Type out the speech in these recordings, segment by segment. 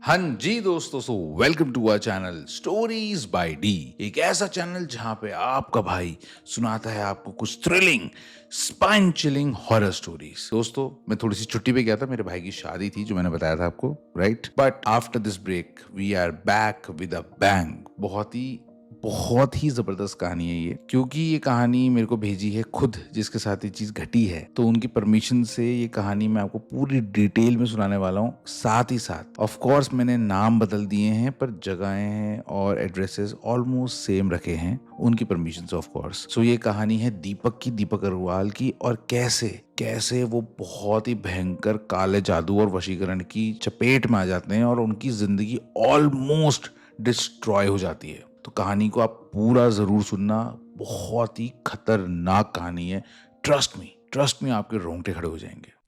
हाँ जी दोस्तों, so welcome to our channel stories by D. एक ऐसा चैनल जहां पे आपका भाई सुनाता है आपको कुछ thrilling spine chilling horror stories. दोस्तों, मैं थोड़ी सी छुट्टी पे गया था, मेरे भाई की शादी थी जो मैंने बताया था आपको, right? But after this break we are back with a bang. बहुत ही जबरदस्त कहानी है ये, क्योंकि ये कहानी मेरे को भेजी है खुद जिसके साथ ये चीज घटी है, तो उनकी परमिशन से ये कहानी मैं आपको पूरी डिटेल में सुनाने वाला हूँ। साथ ही साथ ऑफ कोर्स मैंने नाम बदल दिए हैं, पर जगहें और एड्रेसेस ऑलमोस्ट सेम रखे हैं उनकी परमिशन से, ऑफ कोर्स। सो ये कहानी है दीपक अग्रवाल की, और कैसे कैसे वो बहुत ही भयंकर काले जादू और वशीकरण की चपेट में आ जाते हैं और उनकी जिंदगी ऑलमोस्ट डिस्ट्रॉय हो जाती है। तो कहानी को आप पूरा जरूर सुनना, बहुत ही खतरनाक कहानी है। ट्रस्ट मी आपके रोंगटे खड़े हो जाएंगे।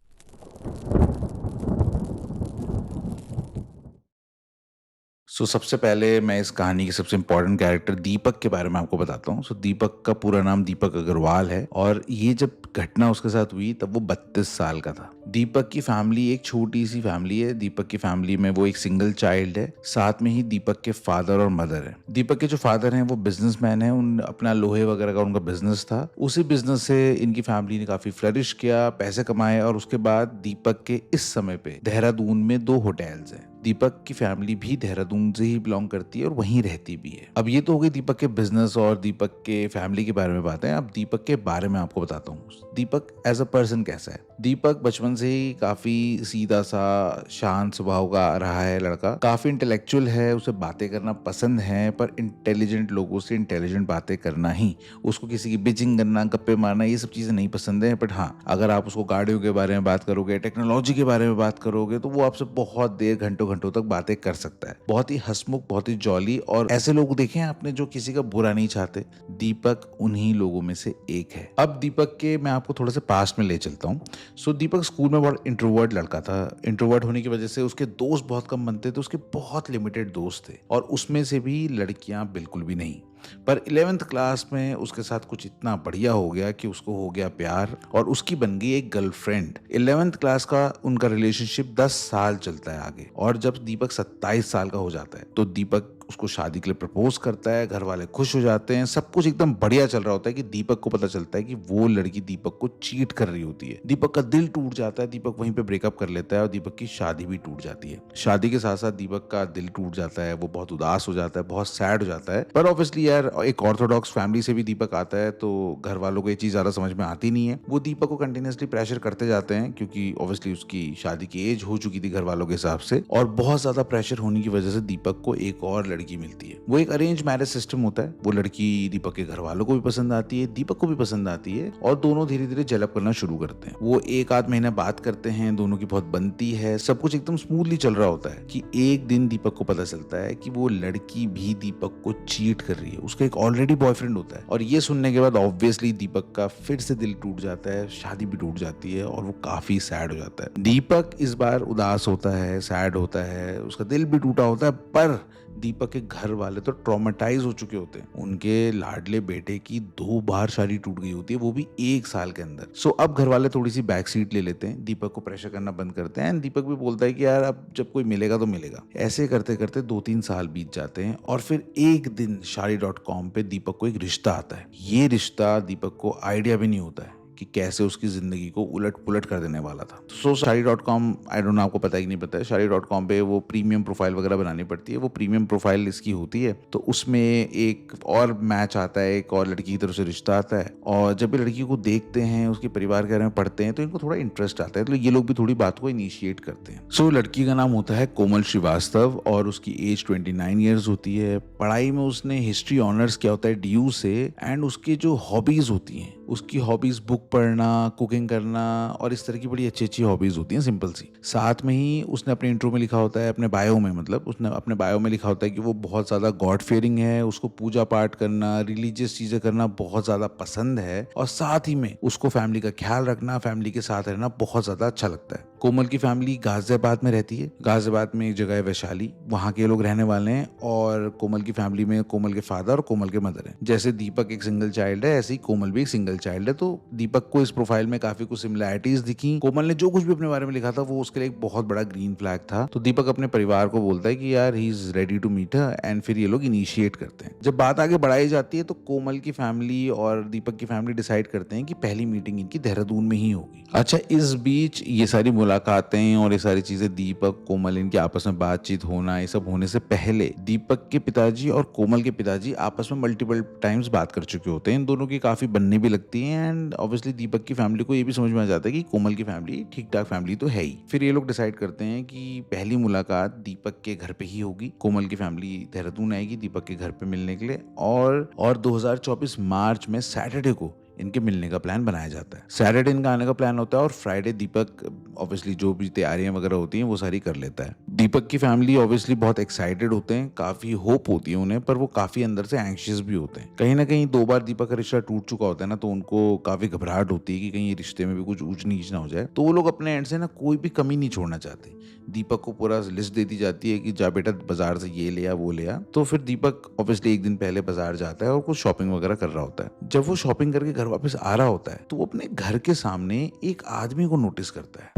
सबसे पहले मैं इस कहानी के सबसे इंपॉर्टेंट कैरेक्टर दीपक के बारे में आपको बताता हूँ। दीपक का पूरा नाम दीपक अग्रवाल है, और ये जब घटना उसके साथ हुई तब वो 32 साल का था। दीपक की फैमिली एक छोटी सी फैमिली है। दीपक की फैमिली में वो एक सिंगल चाइल्ड है, साथ में ही दीपक के फादर और मदर है। दीपक के जो फादर हैं वो बिजनेसमैन हैं, उन अपना लोहे वगैरह का उनका बिजनेस था। उसी बिजनेस से इनकी फैमिली ने काफी फ्लरिश किया, पैसे कमाए, और उसके बाद दीपक के इस समय पे देहरादून में 2 होटल्स हैं। दीपक की फैमिली भी देहरादून से ही बिलोंग करती है और वहीं रहती भी है। अब ये तो हो गई दीपक के बिजनेस और दीपक के फैमिली के बारे में बातें। अब दीपक के बारे में आपको बताता हूँ। दीपक एज अ पर्सन कैसा है। दीपक बचपन से ही काफी सीधा सा शांत स्वभाव का रहा है लड़का। काफी इंटेलेक्चुअल है, उसे बातें करना पसंद है, पर इंटेलिजेंट लोगों से इंटेलिजेंट बातें करना ही। उसको किसी की बिचिंग करना, गप्पे मारना, ये सब चीजें नहीं पसंद है। बट हाँ, अगर आप उसको गाड़ियों के बारे में बात करोगे, टेक्नोलॉजी के बारे में बात करोगे, तो वो आपसे बहुत देर घंटों तक बातें कर सकता है। बहुत ही हंसमुख, बहुत ही जॉली, और ऐसे लोग देखे हैं आपने जो किसी का बुरा नहीं चाहते। दीपक उन्हीं लोगों में से एक है। अब दीपक के मैं आपको थोड़ा सा पास्ट में ले चलता हूँ। दीपक स्कूल में बहुत इंट्रोवर्ट लड़का था। इंट्रोवर्ट होने की वजह से उसके दोस्त बहुत कम बनते थे, उसके बहुत लिमिटेड दोस्त थे, और उसमें से भी लड़कियां बिल्कुल भी नहीं। पर 11th क्लास में उसके साथ कुछ इतना बढ़िया हो गया कि उसको हो गया प्यार, और उसकी बन गई एक गर्लफ्रेंड। 11th क्लास का उनका रिलेशनशिप 10 साल चलता है आगे, और जब दीपक 27 साल का हो जाता है तो दीपक उसको शादी के लिए प्रपोज करता है। घर वाले खुश हो जाते हैं, सब कुछ एकदम बढ़िया चल रहा होता है कि दीपक को पता चलता है कि वो लड़की दीपक को चीट कर रही होती है। दीपक का दिल टूट जाता है, दीपक वहीं पे ब्रेकअप कर लेता है, और दीपक की शादी भी टूट जाती है। शादी के साथ साथ दीपक का दिल टूट जाता है, वो बहुत उदास हो जाता है, बहुत सैड हो जाता है। पर ऑब्वियसली यार, एक ऑर्थोडॉक्स फैमिली से भी दीपक आता है, तो घर वालों को ये चीज ज्यादा समझ में आती नहीं है। वो दीपक को कंटिन्यूसली प्रेशर करते जाते हैं, क्योंकि ऑब्वियसली उसकी शादी की एज हो चुकी थी घर वालों के हिसाब से, और बहुत ज्यादा प्रेशर होने की वजह से दीपक को एक और लड़की मिलती है। वो एक अरेंज मैरिज सिस्टम होता है। वो लड़की दीपक के घर वालों को भी पसंद आती है, दीपक को भी पसंद आती है, और दोनों धीरे धीरे जेलअप करना शुरू करते हैं। वो 1 आध महीना बात करते हैं, दोनों की बहुत बनती है, सब कुछ एकदम स्मूथली चल रहा होता है कि एक दिन दीपक को पता चलता है कि वो लड़की भी दीपक को चीट कर रही है। उसका एक ऑलरेडी बॉयफ्रेंड होता है, और ये सुनने के बाद ऑब्वियसली दीपक का फिर से दिल टूट जाता है, शादी भी टूट जाती है, और वो काफी सैड हो जाता है। दीपक इस बार उदास होता है, सैड होता है, उसका दिल भी टूटा होता है, पर दीपक के घर वाले तो ट्रॉमेटाइज हो चुके होते हैं। उनके लाडले बेटे की 2 बार शादी टूट गई होती है, वो भी 1 साल के अंदर। अब घर वाले थोड़ी सी बैक सीट ले लेते हैं, दीपक को प्रेशर करना बंद करते हैं, एंड दीपक भी बोलता है कि यार अब जब कोई मिलेगा तो मिलेगा। ऐसे करते करते 2-3 साल बीत जाते हैं, और फिर एक दिन शादी.com पे दीपक को एक रिश्ता आता है। ये रिश्ता दीपक को आइडिया भी नहीं होता है कि कैसे उसकी जिंदगी को उलट पुलट कर देने वाला था। शादी.com, आई डोंट नो आपको पता है कि नहीं पता है, शादी.com पे वो प्रीमियम प्रोफाइल वगैरह बनानी पड़ती है। वो प्रीमियम प्रोफाइल इसकी होती है, तो उसमें एक और मैच आता है, एक और लड़की की तरफ से रिश्ता आता है, और जब ये लड़की को देखते हैं, उसके परिवार के बारे में पढ़ते हैं, तो इनको थोड़ा इंटरेस्ट आता है, तो ये लोग भी थोड़ी बात को इनिशिएट करते हैं। लड़की का नाम होता है कोमल श्रीवास्तव, और उसकी एज 29 ईयर्स होती है। पढ़ाई में उसने हिस्ट्री ऑनर्स किया होता है DU से, एंड उसकी जो हॉबीज होती हैं, उसकी हॉबीज बुक पढ़ना, कुकिंग करना, और इस तरह की बड़ी अच्छी अच्छी हॉबीज होती हैं, सिंपल सी। साथ में ही उसने अपने इंट्रो में लिखा होता है, अपने बायो में, मतलब उसने अपने बायो में लिखा होता है कि वो बहुत ज्यादा गॉड फेयरिंग है, उसको पूजा पाठ करना, रिलीजियस चीजें करना बहुत ज्यादा पसंद है, और साथ ही में उसको फैमिली का ख्याल रखना, फैमिली के साथ रहना बहुत ज्यादा अच्छा लगता है। कोमल की फैमिली गाजियाबाद में रहती है। गाजियाबाद में एक जगह है वैशाली, वहाँ के लोग रहने वाले हैं। और कोमल की फैमिली में कोमल के फादर और कोमल के मदर हैं। जैसे दीपक एक सिंगल चाइल्ड है, ऐसे ही कोमल भी एक सिंगल चाइल्ड है। तो दीपक को इस प्रोफाइल में काफी कुछ सिमिलैरिटीज दिखी। कोमल ने जो कुछ भी अपने बारे में लिखा था वो उसके लिए एक बहुत बड़ा ग्रीन फ्लैग था। तो दीपक अपने परिवार को बोलता है कि यार he is ready to meet her, and फिर ये लोग इनिशिएट करते हैं। जब बात आगे बढ़ाई जाती है तो कोमल की फैमिली और दीपक की फैमिली डिसाइड करते हैं कि पहली मीटिंग इनकी देहरादून में ही होगी। अच्छा, इस बीच ये सारी मुलाकातें और ये सारी चीजें, दीपक कोमल इनके आपस में बातचीत होना, ये सब होने से पहले दीपक के पिताजी और कोमल के पिताजी आपस में मल्टीपल टाइम्स बात कर चुके होते हैं। इन दोनों की काफी बनने भी लगती है। एंड ऑब्वियसली दीपक की फैमिली को ये भी समझ में आ जाता है कि कोमल की फैमिली ठीक ठाक फैमिली तो है ही। फिर ये लोग डिसाइड करते हैं कि पहली मुलाकात दीपक के घर पे ही होगी। कोमल की फैमिली देहरादून आएगी दीपक के घर पे मिलने के लिए। और 2024 मार्च में सैटरडे को इनके मिलने का प्लान बनाया जाता है। सैटरडे इनका आने का प्लान होता है और फ्राइडे दीपक ऑब्वियसली जो भी तैयारियां वगैरह होती हैं वो सारी कर लेता है। दीपक की फैमिली ऑब्वियसली बहुत एक्साइटेड होते हैं, काफी होप होती है उन्हें, पर वो काफी अंदर से एंग्शियस भी होते हैं। कहीं ना कहीं 2 बार दीपक का रिश्ता टूट चुका होता है ना, तो उनको काफी घबराहट होती है कि कहीं ये रिश्ते में भी कुछ ऊंच नीच ना हो जाए। तो वो लोग अपने एंड से ना कोई भी कमी नहीं छोड़ना चाहते। दीपक को पूरा लिस्ट दे दी जाती है कि जा बेटा बाजार से ये ले आ वो ले आ। तो फिर दीपक ऑब्वियसली एक दिन पहले बाजार जाता है और कुछ शॉपिंग वगैरह कर रहा होता है। जब वो शॉपिंग करके घर वापस आ रहा होता है तो वो अपने घर के सामने एक आदमी को नोटिस करता है।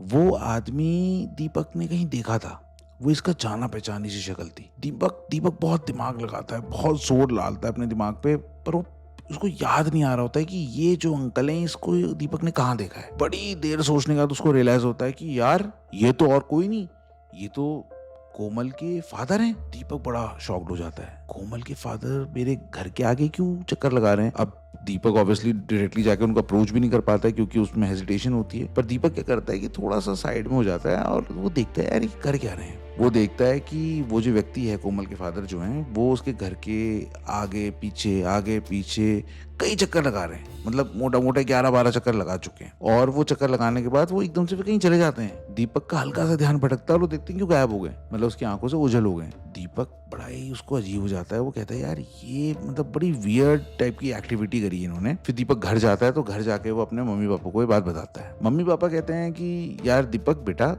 वो आदमी दीपक ने कहीं देखा था। वो इसका जाना पहचानी सी शक्ल थी। दीपक बहुत दिमाग लगाता है, बहुत जोर डालता है अपने दिमाग पे, पर वो उसको याद नहीं आ रहा होता है कि ये जो अंकल हैं इसको दीपक ने कहाँ देखा है। बड़ी देर सोचने के बाद उसको रियलाइज होता है कि यार ये तो और कोई नहीं, ये तो कोमल के फादर हैं। दीपक बड़ा शॉक्ड हो जाता है। कोमल के फादर मेरे घर के आगे क्यों चक्कर लगा रहे हैं? अब दीपक ऑब्वियसली डायरेक्टली जाके उनको अप्रोच भी नहीं कर पाता है क्योंकि उसमें हेजिटेशन होती है। पर दीपक क्या करता है कि थोड़ा सा साइड में हो जाता है और वो देखता है यार ये कर क्या रहे हैं। वो देखता है कि वो जो व्यक्ति है कोमल के फादर जो हैं वो उसके घर के आगे पीछे कई चक्कर लगा रहे हैं। मतलब मोटा मोटा 11-12 चक्कर लगा चुके हैं। और वो चक्कर लगाने के बाद वो एकदम से कहीं चले जाते हैं। दीपक का हल्का सा ध्यान भटकता है और वो देखते हैं क्यों गायब हो गए, मतलब उसकी आंखों से ओझल हो गए। दीपक बड़ा ही उसको अजीब हो जाता है। वो कहता है यार ये मतलब बड़ी वियर्ड टाइप की एक्टिविटी करी है इन्होंने। फिर दीपक घर जाता है तो घर जाके वो अपने मम्मी पापा को ये बात बताता है। मम्मी पापा कहते हैं कि यार दीपक बेटा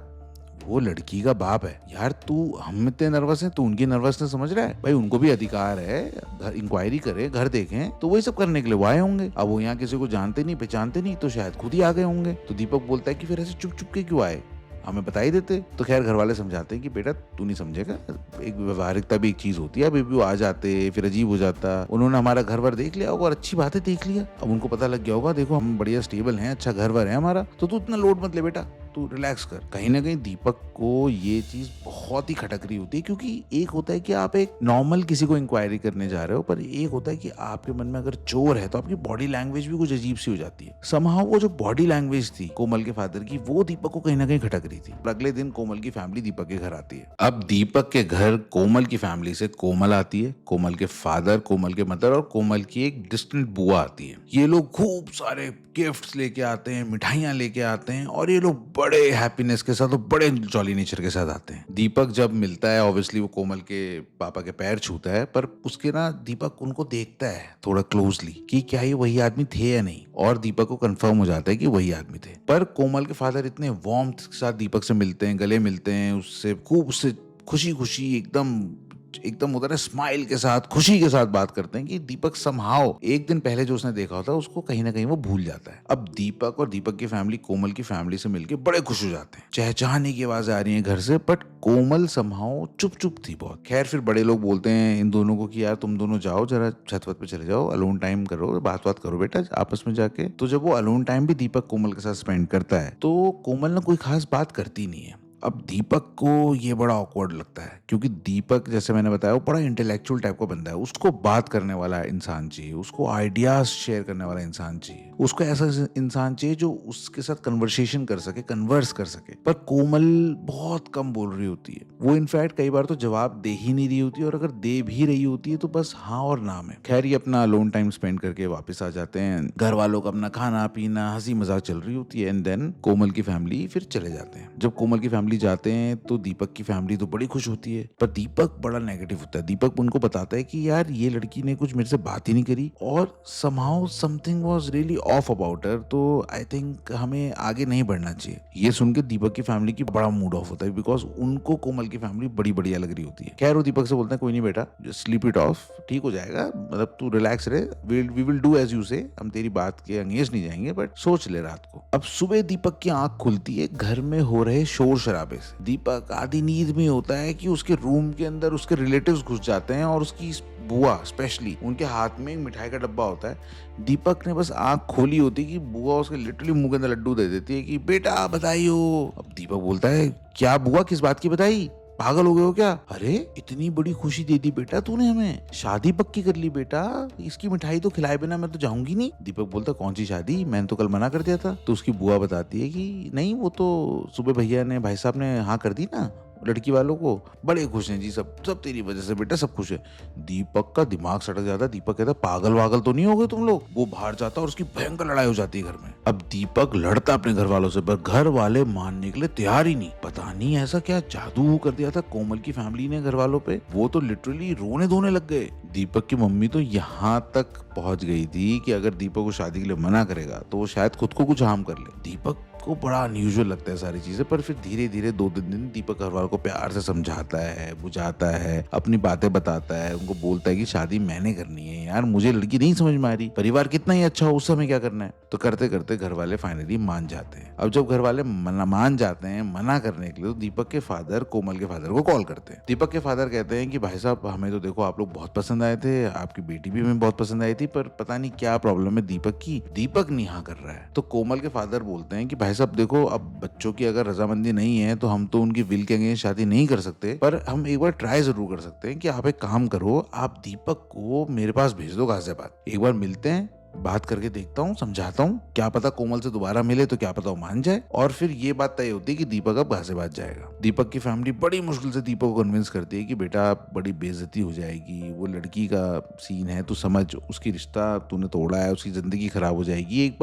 वो लड़की का बाप है यार, तू हम इतने नर्वस हैं, तू उनकी नर्वसनेस समझ रहा है? भाई उनको भी अधिकार है, घर इंक्वायरी करे, घर देखें, तो वही सब करने के लिए वो आए होंगे। अब वो यहाँ किसी को जानते नहीं पहचानते नहीं तो शायद खुद ही आ गए होंगे। तो दीपक बोलता है कि फिर ऐसे चुप चुप के क्यों आए, हमें बता ही देते। तो खैर घर वाले समझाते हैं कि बेटा तू नहीं समझेगा, एक व्यवहारिकता भी एक चीज होती है। अभी भी वो आ जाते फिर अजीब हो जाता। उन्होंने हमारा घर वर देख लिया होगा और अच्छी बात है देख लिया। अब उनको पता लग गया होगा देखो हम बढ़िया स्टेबल हैं, अच्छा घर वर है हमारा, तो तू इतना लोड मत ले बेटा, तू रिलैक्स कर। कहीं ना कहीं दीपक को ये चीज बहुत ही खटक रही होती है क्योंकि एक होता है कि आप एक नॉर्मल किसी को इंक्वायरी करने जा रहे हो, पर एक होता है कि आपके मन में अगर चोर है तो आपकी बॉडी लैंग्वेज भी कुछ अजीब सी हो जाती है। समहाउ वो जो बॉडी लैंग्वेज थी कोमल के फादर की वो दीपक को कहीं ना कहीं खटक रही थी। अगले दिन कोमल की फैमिली दीपक के घर आती है। अब दीपक के घर कोमल की फैमिली से कोमल आती है, कोमल के फादर, कोमल के मदर और कोमल की एक डिस्टेंट बुआ आती है। ये लोग खूब सारे गिफ्ट्स लेके आते हैं, मिठाइयां लेके आते हैं और ये लोग बड़े हैप्पीनेस के साथ और बड़े जॉली नेचर के साथ आते हैं। दीपक जब मिलता है ऑब्वियसली वो कोमल के पापा के पैर छूता है, पर उसके ना दीपक उनको देखता है थोड़ा क्लोजली कि क्या ये वही आदमी थे या नहीं, और दीपक को कंफर्म हो जाता है कि वही आदमी थे। पर कोमल के फादर इतने वार्मथ के साथ दीपक से मिलते हैं, गले मिलते हैं उससे, खूब उससे खुशी खुशी एकदम उधर स्माइल के साथ खुशी के साथ बात करते हैं कि दीपक समहाउ एक दिन पहले जो उसने देखा होता है उसको कहीं ना कहीं वो भूल जाता है। अब दीपक और दीपक की फैमिली कोमल की फैमिली से मिलके बड़े खुश हो जाते हैं। चहचहाने की आवाज आ रही है घर से, बट कोमल समहाउ चुप थी बहुत। खैर फिर बड़े लोग बोलते हैं इन दोनों को कि यार तुम दोनों जाओ जरा छत वत पे चले जाओ, अलोन टाइम करो, बात करो बेटा आपस में जाके। तो जब वो अलोन टाइम भी दीपक कोमल के साथ स्पेंड करता है तो कोमल ना कोई खास बात करती नहीं है। अब दीपक को ये बड़ा ऑकवर्ड लगता है क्योंकि दीपक जैसे मैंने बताया वो बड़ा इंटेलेक्चुअल टाइप का बंदा है। उसको बात करने वाला इंसान चाहिए, उसको आइडियाज शेयर करने वाला इंसान चाहिए, उसको ऐसा इंसान चाहिए जो उसके साथ कन्वर्सेशन कर सके, कन्वर्स कर सके। पर कोमल बहुत कम बोल रही होती है। वो इनफैक्ट कई बार तो जवाब दे ही नहीं रही होती है, और अगर दे भी रही होती है तो बस हाँ और ना में। खैर ये अपना अलोन टाइम स्पेंड करके वापस आ जाते हैं। घर वालों का अपना खाना पीना हंसी मजाक चल रही होती है। एंड देन कोमल की फैमिली फिर चले जाते हैं। जब कोमल की फैमिली फैमिली जाते हैं तो दीपक की फैमिली तो बड़ी खुश होती है, पर दीपक बड़ा नेगेटिव होता है। दीपक उनको बताता है कि यार ये लड़की ने कुछ मेरे से बात ही नहीं करी और somehow something was really off about her, तो आई थिंक हमें आगे नहीं बढ़ना चाहिए। ये सुन के दीपक की फैमिली की बड़ा मूड ऑफ होता है, बिकॉज उनको कोमल की फैमिली बड़ी बढ़िया लग रही होती है। खैर वो दीपक से बोलते हैं कोई नहीं बेटा, स्लीप इट ऑफ, ठीक हो जाएगा, मतलब तू रिलैक्स रहे, we will do as you say, हम तेरी बात के अंगेज नहीं जाएंगे, बट सोच ले रात को। अब सुबह दीपक की आंख खुलती है घर में हो रहे शोर शराबे से। दीपक आधी नींद में होता है कि उसके रूम के अंदर उसके रिलेटिव्स घुस जाते हैं और उसकी बुआ स्पेशली, उनके हाथ में एक मिठाई का डब्बा होता है। दीपक ने बस आंख खोली होती कि बुआ उसके लिटरली मुंह के अंदर लड्डू दे देती है कि बेटा बधाई हो। अब दीपक बोलता है क्या बुआ, किस बात की बधाई, पागल हो गए हो क्या? अरे इतनी बड़ी खुशी दे दी बेटा तूने हमें, शादी पक्की कर ली बेटा, इसकी मिठाई तो खिलाए बिना मैं तो जाऊंगी नहीं। दीपक बोलता कौन सी शादी, मैंने तो कल मना कर दिया था। तो उसकी बुआ बताती है कि नहीं वो तो सुबह भैया ने, भाई साहब ने हाँ कर दी ना लड़की वालों को, बड़े खुश हैं जी, सब सब तेरी वजह से बेटा, सब खुश है। दीपक का दिमाग सटक जाता है। दीपक कहता है पागल वागल तो नहीं हो गए तुम लोग। वो बाहर जाता है और उसकी भयंकर लड़ाई हो जाती है घर में। अब दीपक लड़ता अपने घर वालों से, पर घर वाले मानने के लिए तैयार ही नहीं। पता नहीं ऐसा क्या जादू कर दिया था कोमल की फैमिली ने घर वालों पे, वो तो लिटरली रोने धोने लग गए। दीपक की मम्मी तो यहाँ तक पहुंच गई थी कि अगर दीपक को शादी के लिए मना करेगा तो वो शायद खुद को कुछ हार्म कर ले। दीपक को बड़ा अनयूजुअल लगता है सारी चीजें, पर फिर धीरे धीरे 2-3 दिन दीपक घर वालों को प्यार से समझाता है, बुझाता है, अपनी बातें बताता है, उनको बोलता है कि शादी मैंने करनी है यार, मुझे लड़की नहीं समझ में आ रही, परिवार कितना ही अच्छा हो उस समय क्या करना है। तो करते करते घर वाले फाइनली मान जाते हैं। अब जब घर वाले मान जाते हैं मना करने के लिए, तो दीपक के फादर कोमल के फादर को कॉल करते हैं। दीपक के फादर कहते हैं कि भाई साहब हमें तो देखो आप लोग बहुत पसंद आए थे, आपकी बेटी भी हमें बहुत पसंद आई थी, पर पता नहीं क्या प्रॉब्लम है दीपक की, दीपक नहीं हाँ कर रहा है। तो कोमल के फादर बोलते हैं कि भाई साहब देखो, अब बच्चों की अगर रजामंदी नहीं है तो हम तो उनकी विल के अगेंस्ट शादी नहीं कर सकते, पर हम एक बार ट्राई जरूर कर सकते हैं कि आप एक काम करो, आप दीपक को मेरे पास भेज दो गाजियाबाद, एक बार मिलते हैं, बात करके देखता हूँ, समझाता हूँ, क्या पता कोमल से दोबारा मिले तो क्या पता वो मान जाए। और फिर ये बात तय होती है कि दीपक अब गाजियाबाद जाएगा। दीपक की फैमिली बड़ी मुश्किल से दीपक को कन्विंस करती है कि बेटा बड़ी बेइज्जती हो जाएगी, वो लड़की का सीन है, तू समझ, उसकी रिश्ता तूने तोड़ा है, उसकी जिंदगी खराब हो जाएगी, एक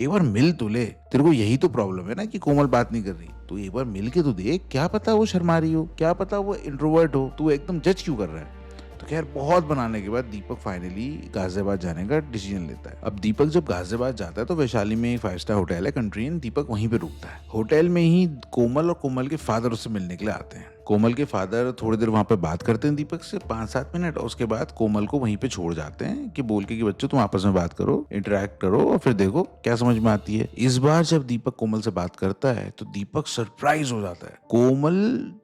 बार मिल तो ले, तेरे को यही तो प्रॉब्लम है ना कि कोमल बात नहीं कर रही, तो एक बार मिल के तो देख, क्या पता वो शर्मा रही हो, क्या पता वो इंट्रोवर्ट हो, तू एकदम जज क्यों कर रहा है। तो खैर बहुत बनाने के बाद दीपक फाइनली गाजियाबाद जाने का डिसीजन लेता है। अब दीपक जब गाजियाबाद जाता है तो वैशाली में एक 5 स्टार होटल है कंट्री इन, दीपक वहीं पे रुकता है। होटल में ही कोमल और कोमल के फादर उससे मिलने के लिए आते हैं। कोमल के फादर थोड़ी देर वहां पे बात करते हैं दीपक से 5-7 मिनट, और उसके बाद कोमल को वहीं पे छोड़ जाते हैं कि बोल के कि बच्चों तुम आपस में बात करो, इंटरेक्ट करो और फिर देखो क्या समझ में आती है। इस बार जब दीपक कोमल से बात करता है तो दीपक सरप्राइज हो जाता है। कोमल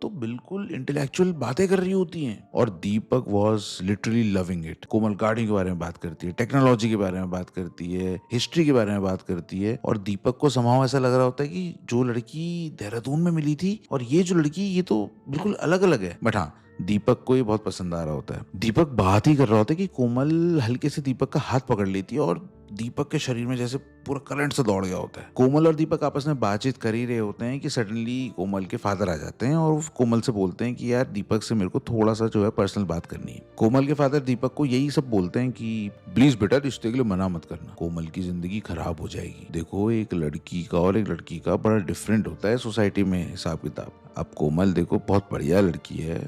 तो बिल्कुल इंटेलेक्चुअल बातें कर रही होती हैं और दीपक वॉज लिटरली लविंग इट। कोमल गाड़ी के बारे में बात करती है, टेक्नोलॉजी के बारे में बात करती है, हिस्ट्री के बारे में बात करती है, और दीपक को समाव ऐसा लग रहा होता है कि जो लड़की देहरादून में मिली थी और ये जो लड़की, ये तो बिल्कुल अलग अलग है। बट हाँ, दीपक को ये बहुत पसंद आ रहा होता है। दीपक बात ही कर रहा होता है कि कोमल हल्के से दीपक का हाथ पकड़ लेती है और दीपक के शरीर में जैसे पूरा करंट से दौड़ गया होता है। कोमल और दीपक आपस में बातचीत कर ही रहे होते हैं कि सडनली कोमल के फादर आ जाते हैं और कोमल से बोलते हैं कि यार दीपक से मेरे को थोड़ा सा जो है पर्सनल बात करनी है। कोमल के फादर दीपक को यही सब बोलते हैं कि प्लीज बेटा रिश्ते के लिए मना मत करना, कोमल की जिंदगी खराब हो जाएगी। देखो एक लड़की का और एक लड़की का बड़ा डिफरेंट होता है सोसाइटी में हिसाब किताब। अब कोमल देखो बहुत बढ़िया लड़की है,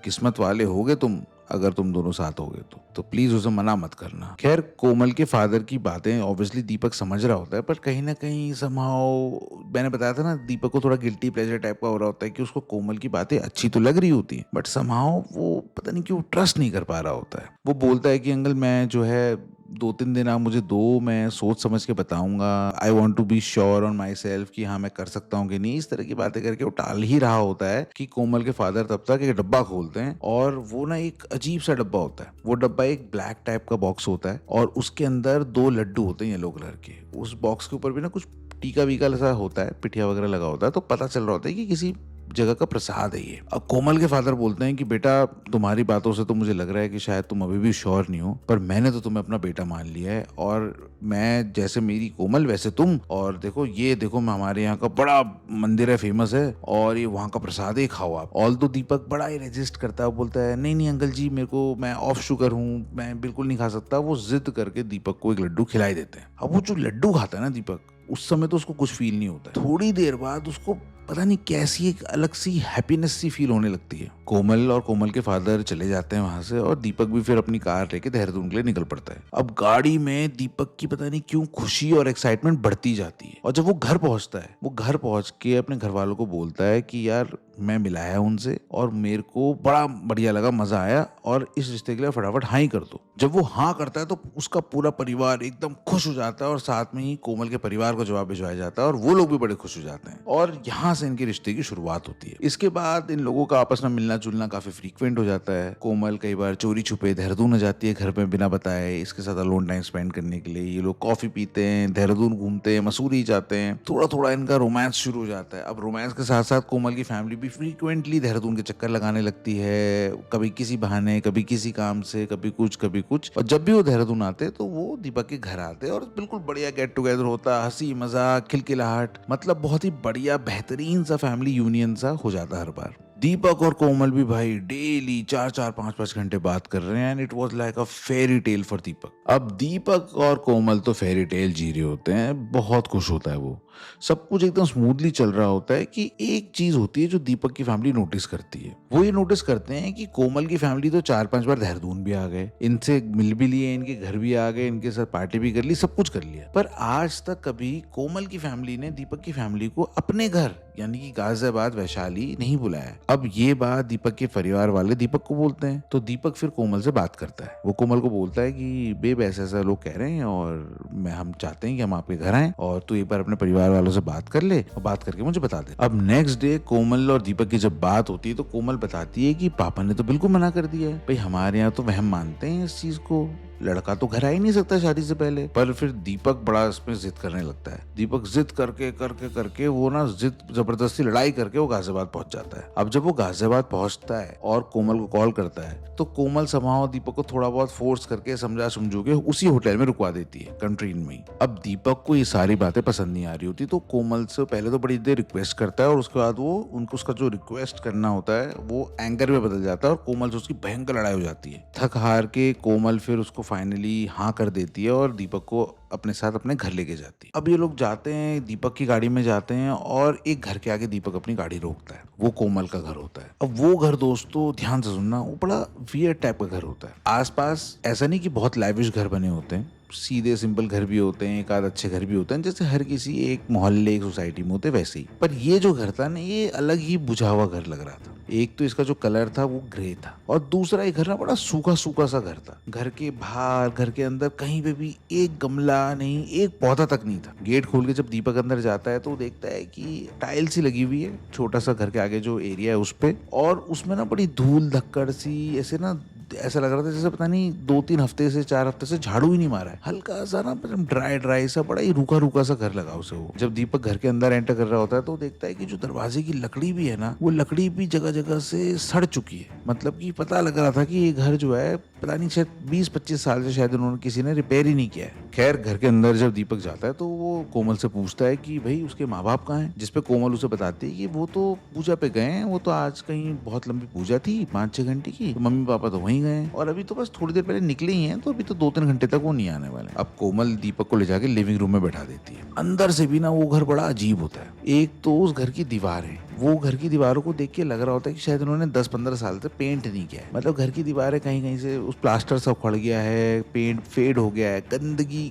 किस्मत वाले होगे तुम अगर तुम दोनों साथ होगे तो प्लीज उसे मना मत करना। खैर कोमल के फादर की बातें ऑब्वियसली दीपक समझ रहा होता है, पर कहीं ना कहीं समहाउ, मैंने बताया था ना, दीपक को थोड़ा गिल्टी प्लेजर टाइप का हो रहा होता है कि उसको कोमल की बातें अच्छी तो लग रही होती हैं, बट समहाउ वो पता नहीं क्यों ट्रस्ट नहीं कर पा रहा होता है। वो बोलता है कि अंकल मैं जो है 2-3 दिन आप मुझे दो, मैं सोच समझ के बताऊंगा, I want to be sure on myself कि हाँ मैं कर सकता हूँ कि नहीं। इस तरह की बातें करके वो टाल ही रहा होता है कि कोमल के फादर तब तक एक डब्बा खोलते हैं, और वो ना एक अजीब सा डब्बा होता है। वो डब्बा एक ब्लैक टाइप का बॉक्स होता है और उसके अंदर 2 लड्डू होते हैं येलो कलर के। उस बॉक्स के ऊपर भी ना कुछ टीका वीका ऐसा होता है, पिठिया वगैरह लगा होता है, तो पता चल रहा होता है कि किसी जगह का प्रसाद है ये। अब कोमल के फादर बोलते हैं कि बेटा तुम्हारी बातों से तो मुझे लग रहा है कि शायद तुम अभी भी श्योर नहीं हो, पर मैंने तो तुम्हें अपना बेटा मान लिया है, और मैं जैसे मेरी कोमल वैसे तुम, और देखो ये देखो मैं हमारे यहाँ का बड़ा मंदिर है, फेमस है, और ये वहाँ का प्रसाद ही खाओ आप। ऑल तो दीपक बड़ा ही रेजिस्ट करता है, बोलता है नहीं नहीं अंकल जी, मेरे को, मैं ऑफ शुगर हूँ, मैं बिल्कुल नहीं खा सकता। वो जिद करके दीपक को एक लड्डू खिलाई देते हैं। अब वो जो लड्डू खाता है ना दीपक, उस समय तो उसको कुछ फील नहीं होता है। थोड़ी देर बाद उसको पता नहीं कैसी एक अलग सी हैप्पीनेस सी फील होने लगती है। कोमल और कोमल के फादर चले जाते हैं वहां से और दीपक भी फिर अपनी कार लेके देहरादून के लिए निकल पड़ता है। अब गाड़ी में दीपक की पता नहीं क्यों खुशी और एक्साइटमेंट बढ़ती जाती है और जब वो घर पहुंचता है, वो घर पहुंच के अपने घर वालों को बोलता है कि यार मैं मिलाया उनसे और मेरे को बड़ा बढ़िया लगा, मजा आया और इस रिश्ते के लिए फटाफट हाँ ही कर दो। जब वो हाँ करता है तो उसका पूरा परिवार एकदम खुश हो जाता है और साथ में ही कोमल के परिवार को जवाब भिजवाया जाता है और वो लोग भी बड़े खुश हो जाते हैं और यहाँ से इनके रिश्ते की शुरुआत होती है। इसके बाद इन लोगों का आपस में मिलना जुलना काफी फ्रीक्वेंट हो जाता है। कोमल कई बार चोरी छुपे देहरादून आ जाती है घर में बिना बताए, इसके साथ अलोन टाइम स्पेंड करने के लिए। ये लोग कॉफी पीते हैं, देहरादून घूमते हैं, मसूरी जाते हैं, थोड़ा थोड़ा इनका रोमांस शुरू हो जाता है। अब रोमांस के साथ साथ कोमल की फैमिली भी फ्रीक्वेंटली देहरादून के चक्कर लगाने लगती है, कभी किसी बहाने, कभी किसी काम से, कभी कुछ कभी कुछ। और जब भी वो देहरादून आते तो वो दीपक के घर आते और बिल्कुल बढ़िया गेट टुगेदर होता, हंसी मजाक खिलखिलाहट, मतलब बहुत ही बढ़िया बेहतरीन सा फैमिली यूनियन सा हो जाता हर बार। दीपक और कोमल भी भाई डेली 4-4 5-5 घंटे बात कर रहे हैं and it was like a fairy tale for Deepak. अब दीपक और कोमल तो फेरी टेल जी रहे होते हैं, बहुत खुश होता है वो, सब कुछ एकदम स्मूथली चल रहा होता है कि एक चीज होती है जो दीपक की फैमिली नोटिस करती है। वो ये नोटिस करते हैं कि कोमल की फैमिली तो 4-5 बार देहरादून भी आ गए, इनसे मिल भी लिए, इनके घर भी आ गए, इनके साथ पार्टी भी कर ली, सब कुछ कर लिया, पर आज तक कभी कोमल की फैमिली ने दीपक की फैमिली को अपने घर यानी कि गाजियाबाद वैशाली नहीं बुलाया। अब ये बात दीपक के परिवार वाले दीपक को बोलते हैं तो दीपक फिर कोमल से बात करता है। वो कोमल को बोलता है कि बेब ऐसा ऐसा लोग कह रहे हैं और हम चाहते हैं कि हम आपके घर आएं और तू एक बार अपने परिवार वालों से बात कर ले और बात करके मुझे बता दे। अब नेक्स्ट डे कोमल और दीपक की जब बात होती है तो कोमल बताती है कि पापा ने तो बिल्कुल मना कर दिया है, भाई हमारे यहाँ तो वहम मानते हैं इस चीज को, लड़का तो घर आ ही नहीं सकता शादी से पहले। पर फिर दीपक बड़ा इसमें जिद करने लगता है। दीपक जिद करके करके करके वो ना जिद जबरदस्ती लड़ाई करके वो गाजियाबाद पहुंच जाता है। अब जब वो गाजियाबाद पहुंचता है और कोमल को कॉल करता है तो कोमल समाओ दीपक को थोड़ा बहुत फोर्स करके समझा समझू के उसी होटल में रुकवा देती है, कंट्रीन में ही। अब दीपक को ये सारी बातें पसंद नहीं आ रही होती तो कोमल से पहले तो बड़ी देर रिक्वेस्ट करता है और उसके बाद वो उनको उसका जो रिक्वेस्ट करना होता है वो एंगर में बदल जाता है और कोमल से उसकी भयंकर लड़ाई हो जाती है। थक हार के कोमल फिर उसको फाइनली हाँ कर देती है और दीपक को अपने साथ अपने घर लेके जाती है। अब ये लोग जाते हैं, दीपक की गाड़ी में जाते हैं और एक घर के आगे दीपक अपनी गाड़ी रोकता है। वो कोमल का घर होता है। अब वो घर दोस्तों ध्यान से सुनना, वो बड़ा वियर्ड टाइप का घर होता है। आसपास ऐसा नहीं कि बहुत लाइविश घर बने होते हैं, सीधे सिंपल घर भी होते हैं, एक आध अच्छे घर भी होते हैं जैसे हर किसी एक मोहल्ले एक सोसाइटी में होते वैसे ही। पर ये जो घर था ना ये अलग ही बुझा हुआ घर लग रहा था। एक तो इसका जो कलर था वो ग्रे था और दूसरा ये घर ना बड़ा सूखा सूखा सा घर था। घर के बाहर घर के अंदर कहीं पे भी एक गमला नहीं, एक पौधा तक नहीं था। गेट खोल के जब दीपक अंदर जाता है तो वो देखता है कि टाइल सी लगी हुई है छोटा सा घर के आगे जो एरिया है उस पे, और उसमें ना बड़ी धूल धक्कड़ सी ऐसे ना ऐसा लग रहा था जैसे पता नहीं 2-3 हफ्ते से 4 हफ्ते से झाड़ू ही नहीं मारा है। हल्का सा ना ड्राई ड्राई सा बड़ा ही रूखा रूखा सा घर लगा उसे। वो जब दीपक घर के अंदर एंटर कर रहा होता है तो देखता है कि जो दरवाजे की लकड़ी भी है ना वो लकड़ी भी जगह जगह से सड़ चुकी है। मतलब कि पता लग रहा था कि ये घर जो है पता नहीं शायद 20-25 साल से शायद उन्होंने किसी ने रिपेयर ही नहीं किया है। खैर घर के अंदर जब दीपक जाता है तो वो कोमल से पूछता है कि भाई उसके माँ बाप कहाँ हैं, जिसपे कोमल उसे बताती है कि वो तो पूजा पे गए हैं, वो तो आज कहीं बहुत लंबी पूजा थी 5-6 घंटे की, तो मम्मी पापा तो वहीं गए हैं और अभी तो बस थोड़ी देर पहले निकले ही हैं, तो अभी तो 2-3 घंटे तक वो नहीं आने वाले। अब कोमल दीपक को ले जाके लिविंग रूम में बैठा देती है। अंदर से भी ना वो घर बड़ा अजीब होता है। एक तो उस घर की दीवार है, वो घर की दीवारों को देख के लग रहा होता है कि शायद उन्होंने 10-15 साल से पेंट नहीं किया है। मतलब घर की दीवारें कहीं कहीं से उस प्लास्टर सब खड़ गया है, पेंट फेड हो गया है,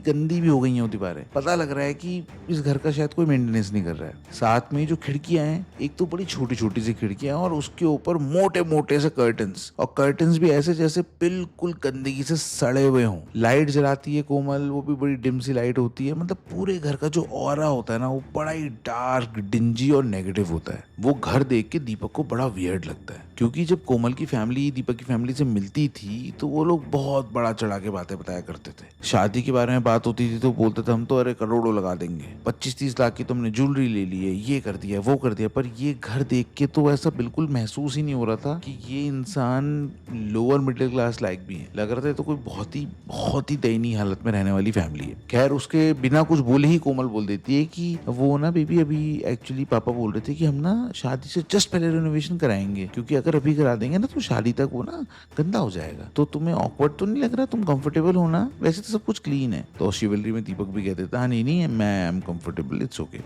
गंदी भी हो गई हैं वो दीवारें। पता लग रहा है कि इस घर का शायद कोई मेंटेनेंस नहीं कर रहा है। साथ में जो खिड़कियां हैं, एक तो बड़ी छोटी छोटी सी खिड़कियां और उसके ऊपर मोटे मोटे से कर्टन्स, और कर्टन्स भी ऐसे जैसे बिल्कुल गंदगी से सड़े हुए हों। लाइट जलाती है कोमल, वो भी बड़ी डिम सी लाइट होती है। मतलब पूरे घर का जो ऑरा होता है ना वो बड़ा ही डार्क, डिंजी और नेगेटिव होता है। वो घर देख के दीपक को बड़ा वियर्ड लगता है, क्योंकि जब कोमल की फैमिली दीपक की फैमिली से मिलती थी तो वो लोग बहुत बड़ा चढ़ा के बातें बताया करते थे। शादी के बारे में बात होती थी तो बोलते थे हम तो अरे करोड़ों लगा देंगे, 25-30 लाख की तुमने ज्वेलरी ले ली है, ये कर दिया वो कर दिया। पर ये घर देख के तो ऐसा बिल्कुल महसूस ही नहीं हो रहा था कि ये इंसान लोअर मिडिल क्लास लाइक भी है। लग रहा था तो कोई बहुत ही दयनीय हालत में रहने वाली फैमिली है। खैर उसके बिना कुछ बोले ही कोमल बोल देती है कि वो ना बेबी अभी एक्चुअली पापा बोल रहे थे कि हम ना शादी से जस्ट पहले रेनोवेशन कराएंगे, क्योंकि अगर अभी करा देंगे ना तो शादी तक वो ना गंदा हो जाएगा। तो तुम्हें ऑकवर्ड तो नहीं लग रहा? तुम कंफर्टेबल हो ना? वैसे तो सब कुछ क्लीन है। तो शिवलरी में दीपक भी कह देता है, हाँ नहीं नहीं मैं I am comfortable, it's okay.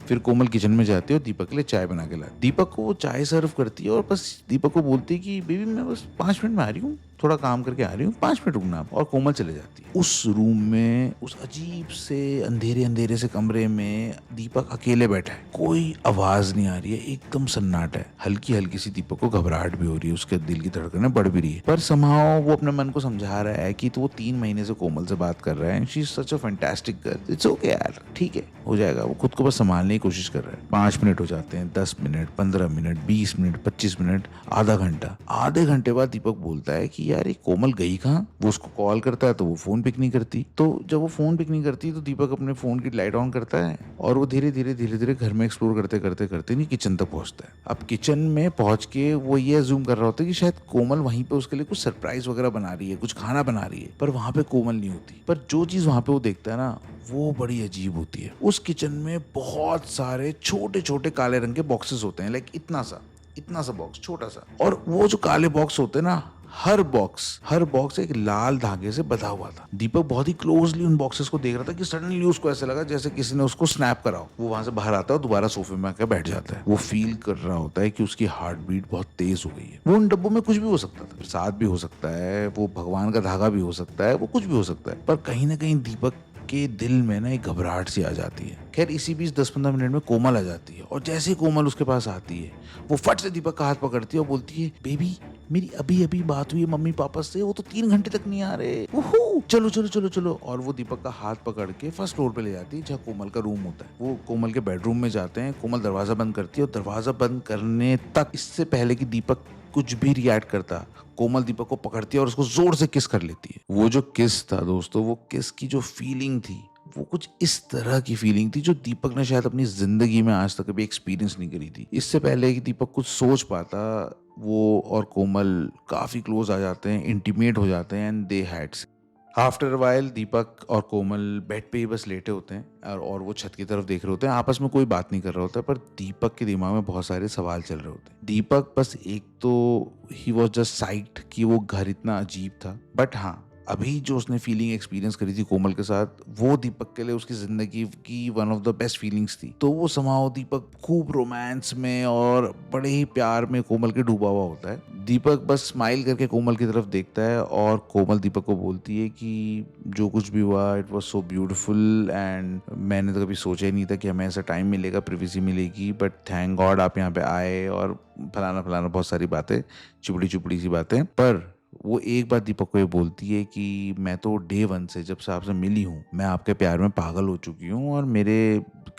फिर कोमल किचन में जाती है और दीपक के लिए चाय बना के लाती। दीपक को वो चाय सर्व करती है और बस दीपक को बोलती है कि बेबी मैं बस 5 मिनट में आ रही हूँ, थोड़ा काम करके आ रही हूँ, 5 मिनट रुकना आप। और कोमल चले जाती है। उस रूम में, उस अजीब से अंधेरे अंधेरे से कमरे में दीपक अकेले बैठा है। कोई आवाज नहीं आ रही है, एकदम सन्नाटा है। हल्की हल्की सी दीपक को घबराहट भी हो रही है, उसके दिल की धड़कनें बढ़ भी रही है। पर समहाउ वो अपने मन को समझा रहा है कि तो वो 3 महीने से कोमल से बात कर रहा है। She is such a fantastic girl, it's okay यार, ठीक है हो जाएगा। वो खुद को बस संभालने की कोशिश कर रहा है। 5 मिनट हो जाते हैं, 10 मिनट, 15 मिनट, 20 मिनट, 25 मिनट, आधा घंटा। आधे घंटे बाद दीपक बोलता है कि यार ये कोमल गई कहाँ? वो उसको कॉल करता है तो वो फोन पिक नहीं करती। तो जब वो फोन पिक नहीं करती तो दीपक अपने फोन की लाइट ऑन करता है और वो धीरे धीरे घर में एक्सप्लोर करते करते करते नहीं किचन तक पहुंचता है। अब किचन में पहुंच के वो ये अज्यूम कर रहा होता है कि शायद कोमल वहीं पे उसके लिए कुछ सरप्राइज वगैरह बना रही है, कुछ खाना बना रही है, पर वहां पे कोमल नहीं होती। पर जो चीज वहां पे वो देखता है ना वो बड़ी अजीब होती है। उस किचन में बहुत सारे छोटे छोटे काले रंग के बॉक्सेस होते हैं, लाइक इतना सा बॉक्स, छोटा सा। और वो जो काले बॉक्स होते हैं ना, हर बॉक्स एक लाल धागे से बंधा हुआ था। दीपक बहुत ही क्लोजली उन बॉक्सेस को देख रहा था कि सडनली उसको ऐसा लगा जैसे किसी ने उसको स्नैप करा हो। वो वहां से बाहर आता है और दोबारा सोफे में आकर बैठ जाता है। वो फील कर रहा होता है कि उसकी हार्ट बीट बहुत तेज हो गई है। वो उन डब्बों में कुछ भी हो सकता था, प्रसाद भी हो सकता है, वो भगवान का धागा भी हो सकता है, वो कुछ भी हो सकता है। पर कहीं ना कहीं दीपक के दिल में ना एक घबराहट सी आ जाती है। खैर इसी बीच 10-15 मिनट में कोमल आ जाती है और जैसे ही कोमल उसके पास आती है वो फट से दीपक का हाथ पकड़ती है और बोलती है, बेबी मेरी अभी अभी बात हुई है मम्मी पापा से, वो तो 3 घंटे तक नहीं आ रहे, चलो चलो चलो चलो। और वो दीपक का हाथ पकड़ के फर्स्ट फ्लोर पे ले जाती है जहाँ कोमल का रूम होता है। वो कोमल के बेडरूम में जाते हैं। कोमल दरवाजा बंद करती है और दरवाजा बंद करने तक, इससे पहले कि दीपक कुछ भी रिएक्ट करता, कोमल दीपक को पकड़ती है और उसको जोर से किस कर लेती है। वो जो किस था दोस्तों, वो किस की जो फीलिंग थी वो कुछ इस तरह की फीलिंग थी जो दीपक ने शायद अपनी जिंदगी में आज तक कभी एक्सपीरियंस नहीं करी थी। इससे पहले कि दीपक कुछ सोच पाता, वो और कोमल काफी क्लोज आ जाते हैं, इंटीमेट हो जाते हैं and they had. After while Deepak और कोमल बेड पे ही बस लेटे होते हैं और वो छत की तरफ देख रहे होते हैं। आपस में कोई बात नहीं कर रहा होता, पर दीपक के दिमाग में बहुत सारे सवाल चल रहे होते हैं। दीपक बस एक तो ही वॉज जस्ट साइक्ड कि वो घर इतना अजीब था, बट हाँ अभी जो उसने फीलिंग एक्सपीरियंस करी थी कोमल के साथ, वो दीपक के लिए उसकी जिंदगी की one of the best feelings थी। तो वो समाओ दीपक खूब रोमांस में और बड़े ही प्यार में कोमल के डूबा हुआ होता है। दीपक बस स्माइल करके कोमल की तरफ देखता है और कोमल दीपक को बोलती है कि जो कुछ भी हुआ it was so beautiful and मैंने तो कभी सोचा ही नहीं था कि हमें ऐसा टाइम मिलेगा, प्रिवेसी मिलेगी, बट थैंक गॉड आप यहाँ पे आए और फलाना फलाना बहुत सारी बातें, चुपड़ी चुपड़ी सी बातें। पर वो एक बात दीपक को ये बोलती है कि मैं तो डे 1 से जब से आपसे मिली हूँ मैं आपके प्यार में पागल हो चुकी हूँ और मेरे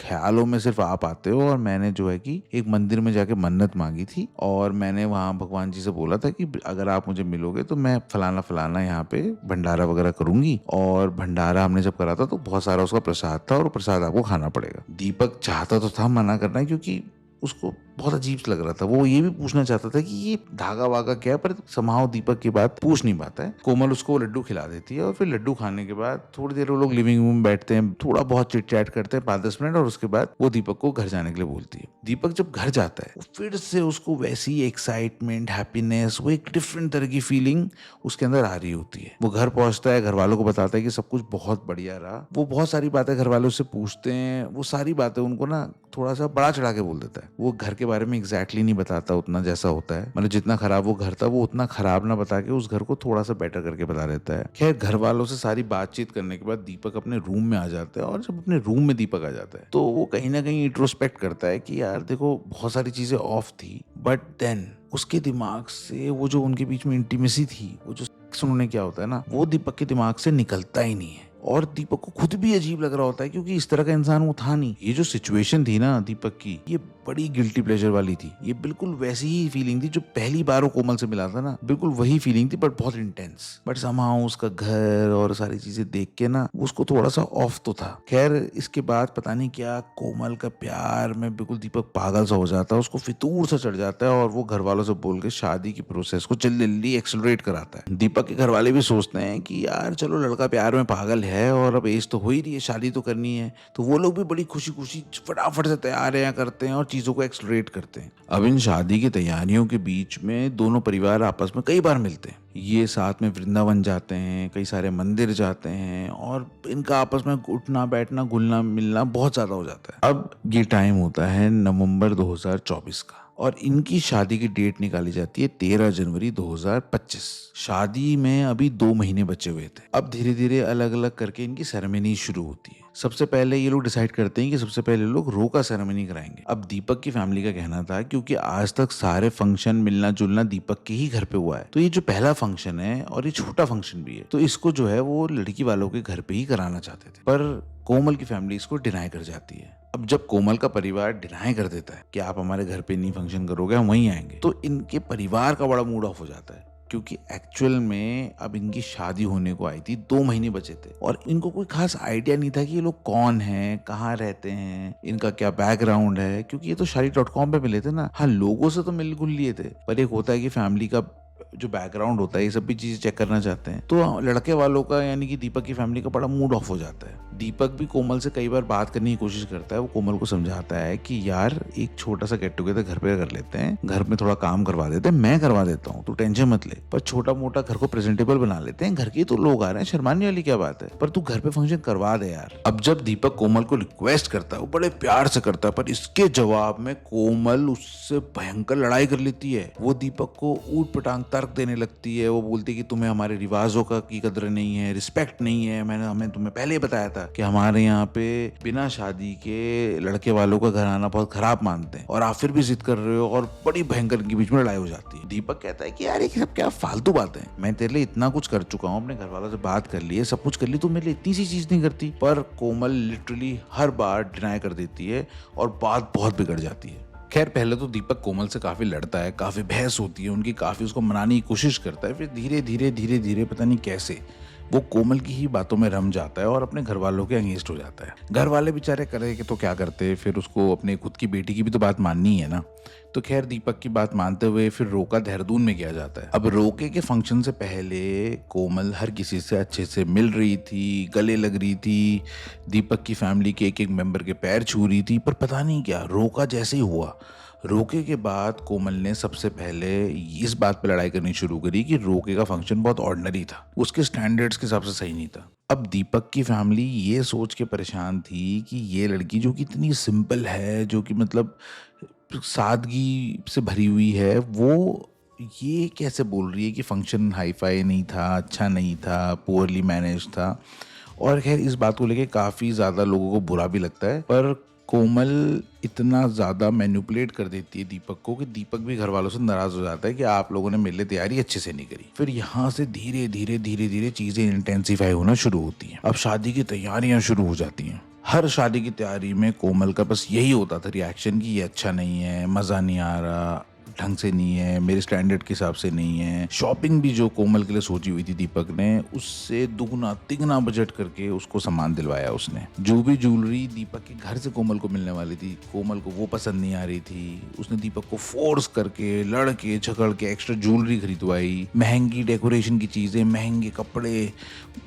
ख्यालों में सिर्फ आप आते हो। और मैंने जो है कि एक मंदिर में जाके मन्नत मांगी थी और मैंने वहाँ भगवान जी से बोला था कि अगर आप मुझे मिलोगे तो मैं फलाना फलाना यहाँ पे भंडारा वगैरह करूंगी। और भंडारा हमने जब करा था तो बहुत सारा उसका प्रसाद था और प्रसाद आपको खाना पड़ेगा। दीपक चाहता तो था मना करना क्योंकि उसको बहुत अजीब लग रहा था। वो ये भी पूछना चाहता था कि ये धागा वागा क्या है, पर समाओ दीपक की बात पूछ नहीं पाता है। कोमल उसको लड्डू खिला देती है और फिर लड्डू खाने के बाद थोड़ी देर वो लोग लिविंग रूम में बैठते हैं, थोड़ा बहुत चिट चैट करते हैं 5-10 मिनट, और उसके बाद वो दीपक को घर जाने के लिए बोलती है। दीपक जब घर जाता है फिर से उसको वैसी एक्साइटमेंट, हैप्पीनेस, वो एक डिफरेंट तरह की फीलिंग उसके अंदर आ रही होती है। वो घर पहुंचता है, घर वालों को बताता है कि सब कुछ बहुत बढ़िया रहा। वो बहुत सारी बातें घर वालों से पूछते हैं, वो सारी बातें उनको ना थोड़ा सा बड़ा चढ़ा के बोल देता है। वो घर के बारे में एग्जैक्टली नहीं बताता उतना जैसा होता है, मतलब जितना खराब वो घर था वो उतना खराब ना बता के उस घर को थोड़ा सा बेटर करके बता देता है। खैर घर वालों से सारी बातचीत करने के बाद दीपक अपने रूम में आ जाता है और जब अपने रूम में दीपक आ जाता है तो वो कहीं ना कहीं इंट्रोस्पेक्ट करता है कि यार देखो बहुत सारी चीजें ऑफ थी, बट देन उसके दिमाग से वो जो उनके बीच में इंटीमेसी थी, वो जो सेक्स उन्होंने किया होता है ना, वो दीपक के दिमाग से निकलता ही नहीं है। और दीपक को खुद भी अजीब लग रहा होता है क्योंकि इस तरह का इंसान वो था नहीं। ये जो सिचुएशन थी ना दीपक की, ये बड़ी गिल्टी प्लेजर वाली थी। ये बिल्कुल वैसी ही फीलिंग थी जो पहली बार वो कोमल से मिला था ना, बिल्कुल वही फीलिंग थी, बट बहुत इंटेंस। बट समाउ उसका घर और सारी चीजें देख के ना उसको थोड़ा सा ऑफ तो था। खैर इसके बाद पता नहीं क्या कोमल का प्यार में बिल्कुल दीपक पागल सा हो जाता है, उसको फितूर सा चढ़ जाता है और वो घर वालों से बोल के शादी की प्रोसेस को जल्दी जल्दी एक्सेलरेट कराता है। दीपक के घर वाले भी सोचते हैं कि यार चलो लड़का प्यार में पागल है और अब एज तो हो ही रही है, शादी तो करनी है, तो वो लोग भी बड़ी खुशी-खुशी फटाफट से तैयारियाँ करते हैं और चीज़ों को एक्सेलरेट करते हैं। अब इन शादी की तैयारियों के बीच में दोनों परिवार आपस में कई बार मिलते हैं। ये साथ में वृंदावन जाते हैं, कई सारे मंदिर जाते हैं और इनका आपस में उठना-बैठना, घुलना-मिलना बहुत ज़्यादा हो जाता है। अब ये टाइम होता है नवंबर 2024 का और इनकी शादी की डेट निकाली जाती है 13 जनवरी 2025। शादी में अभी 2 महीने बचे हुए थे। अब धीरे-धीरे अलग-अलग करके इनकी सेरेमनी शुरू होती है। सबसे पहले ये लोग डिसाइड करते हैं कि सबसे पहले लोग रोका सेरेमनी कराएंगे। अब दीपक की फैमिली का कहना था क्योंकि आज तक सारे फंक्शन मिलना-जुलना दीपक के ही घर पे हुआ है, तो ये जो पहला फंक्शन है और ये छोटा फंक्शन भी है, तो इसको जो है वो लड़की वालों के घर पे ही कराना चाहते थे। पर कोमल की फैमिली इसको डिनाई कर जाती है। अब जब कोमल का परिवार डिनाई कर देता है कि आप हमारे घर पे नहीं फंक्शन करोगे, हम वहीं आएंगे, तो इनके परिवार का बड़ा मूड ऑफ हो जाता है क्योंकि एक्चुअल में अब इनकी शादी होने को आई थी, 2 महीने बचे थे और इनको कोई खास आइडिया नहीं था कि ये लोग कौन हैं, कहाँ रहते हैं, इनका क्या बैकग्राउंड है, क्योंकि ये तो शादी.com पे मिले थे ना। हाँ, लोगों से तो मिल गुल लिए थे, पर एक होता है कि फैमिली का जो बैकग्राउंड होता है, ये सब भी चीजें चेक करना चाहते हैं। तो लड़के वालों का यानी कि दीपक की फैमिली का बड़ा मूड ऑफ हो जाता है। दीपक भी कोमल से कई बार बात करने की कोशिश करता है। वो कोमल को समझाता है कि यार एक छोटा सा गेट टुगेदर घर पे कर लेते हैं, घर में थोड़ा काम करवा देते हैं, मैं करवा देता हूँ, तू टेंशन मत ले, पर छोटा मोटा घर को प्रेजेंटेबल बना लेते हैं, घर के तो लोग आ रहे हैं, शर्माने वाली क्या बात है, पर तू घर पे फंक्शन करवा दे यार। अब जब दीपक कोमल को रिक्वेस्ट करता है, वो बड़े प्यार से करता है, पर इसके जवाब में कोमल उससे भयंकर लड़ाई कर लेती है। वो दीपक को ऊट पटांग तर्क देने लगती है। वो बोलती है कि तुम्हें हमारे रिवाजों का की कदर नहीं है, रिस्पेक्ट नहीं है, हमें तुम्हें पहले ही बताया था कि हमारे यहाँ पे बिना शादी के लड़के वालों का घर आना बहुत खराब मानते हैं और आप फिर भी जिद कर रहे हो, और बड़ी भयंकर इनके बीच में लड़ाई हो जाती है। दीपक कहता है कि यार ये सब क्या फालतू बातें हैं, मैं तेरे लिए इतना कुछ कर चुका हूँ, अपने घर वालों से बात कर ली है, सब कुछ कर ली, तू मेरे लिए इतनी सी चीज नहीं करती। पर कोमल लिटरली हर बार डिनाई कर देती है और बात बहुत बिगड़ जाती है। खैर, पहले तो दीपक कोमल से काफी लड़ता है, काफी बहस होती है उनकी, काफी उसको मनाने की कोशिश करता है, फिर धीरे धीरे पता नहीं कैसे वो कोमल की ही बातों में रम जाता है और अपने घर वालों के अगेंस्ट हो जाता है। घर वाले बेचारे करे कि तो क्या करते, फिर उसको अपने खुद की बेटी की भी तो बात माननी है ना। तो खैर, दीपक की बात मानते हुए फिर रोका देहरादून में किया जाता है। अब रोके के फंक्शन से पहले कोमल हर किसी से अच्छे से मिल रही थी, गले लग रही थी, दीपक की फैमिली के एक एक मेंबर के पैर छू रही थी, पर पता नहीं क्या रोका जैसे ही हुआ, रोके के बाद कोमल ने सबसे पहले इस बात पे लड़ाई करनी शुरू करी कि रोके का फंक्शन बहुत ऑर्डिनरी था, उसके स्टैंडर्ड्स के हिसाब से सही नहीं था। अब दीपक की फैमिली ये सोच के परेशान थी कि ये लड़की जो कि इतनी सिंपल है, जो कि मतलब सादगी से भरी हुई है, वो ये कैसे बोल रही है कि फंक्शन हाई फाई नहीं था, अच्छा नहीं था, पुअरली मैनेज था। और खैर, इस बात को लेके काफ़ी ज़्यादा लोगों को बुरा भी लगता है, पर कोमल इतना ज़्यादा मैनिपुलेट कर देती है दीपक को कि दीपक भी घर वालों से नाराज़ हो जाता है कि आप लोगों ने मेरे लिए तैयारी अच्छे से नहीं करी। फिर यहाँ से धीरे धीरे चीज़ें इंटेंसिफाई होना शुरू होती हैं। अब शादी की तैयारियां शुरू हो जाती हैं। हर शादी की तैयारी में कोमल का बस यही होता था रिएक्शन कि ये अच्छा नहीं है, मज़ा नहीं आ रहा, ढंग से नहीं है, मेरे स्टैंडर्ड के हिसाब से नहीं है। शॉपिंग भी जो कोमल के लिए सोची हुई थी दीपक ने, उससे दुगना तिगना बजट करके उसको सामान दिलवाया उसने। जो भी ज्वेलरी दीपक के घर से कोमल को मिलने वाली थी, कोमल को वो पसंद नहीं आ रही थी, उसने दीपक को फोर्स करके लड़ के झगड़ के एक्स्ट्रा ज्वेलरी खरीदवाई, महंगी डेकोरेशन की चीजें, महंगे कपड़े।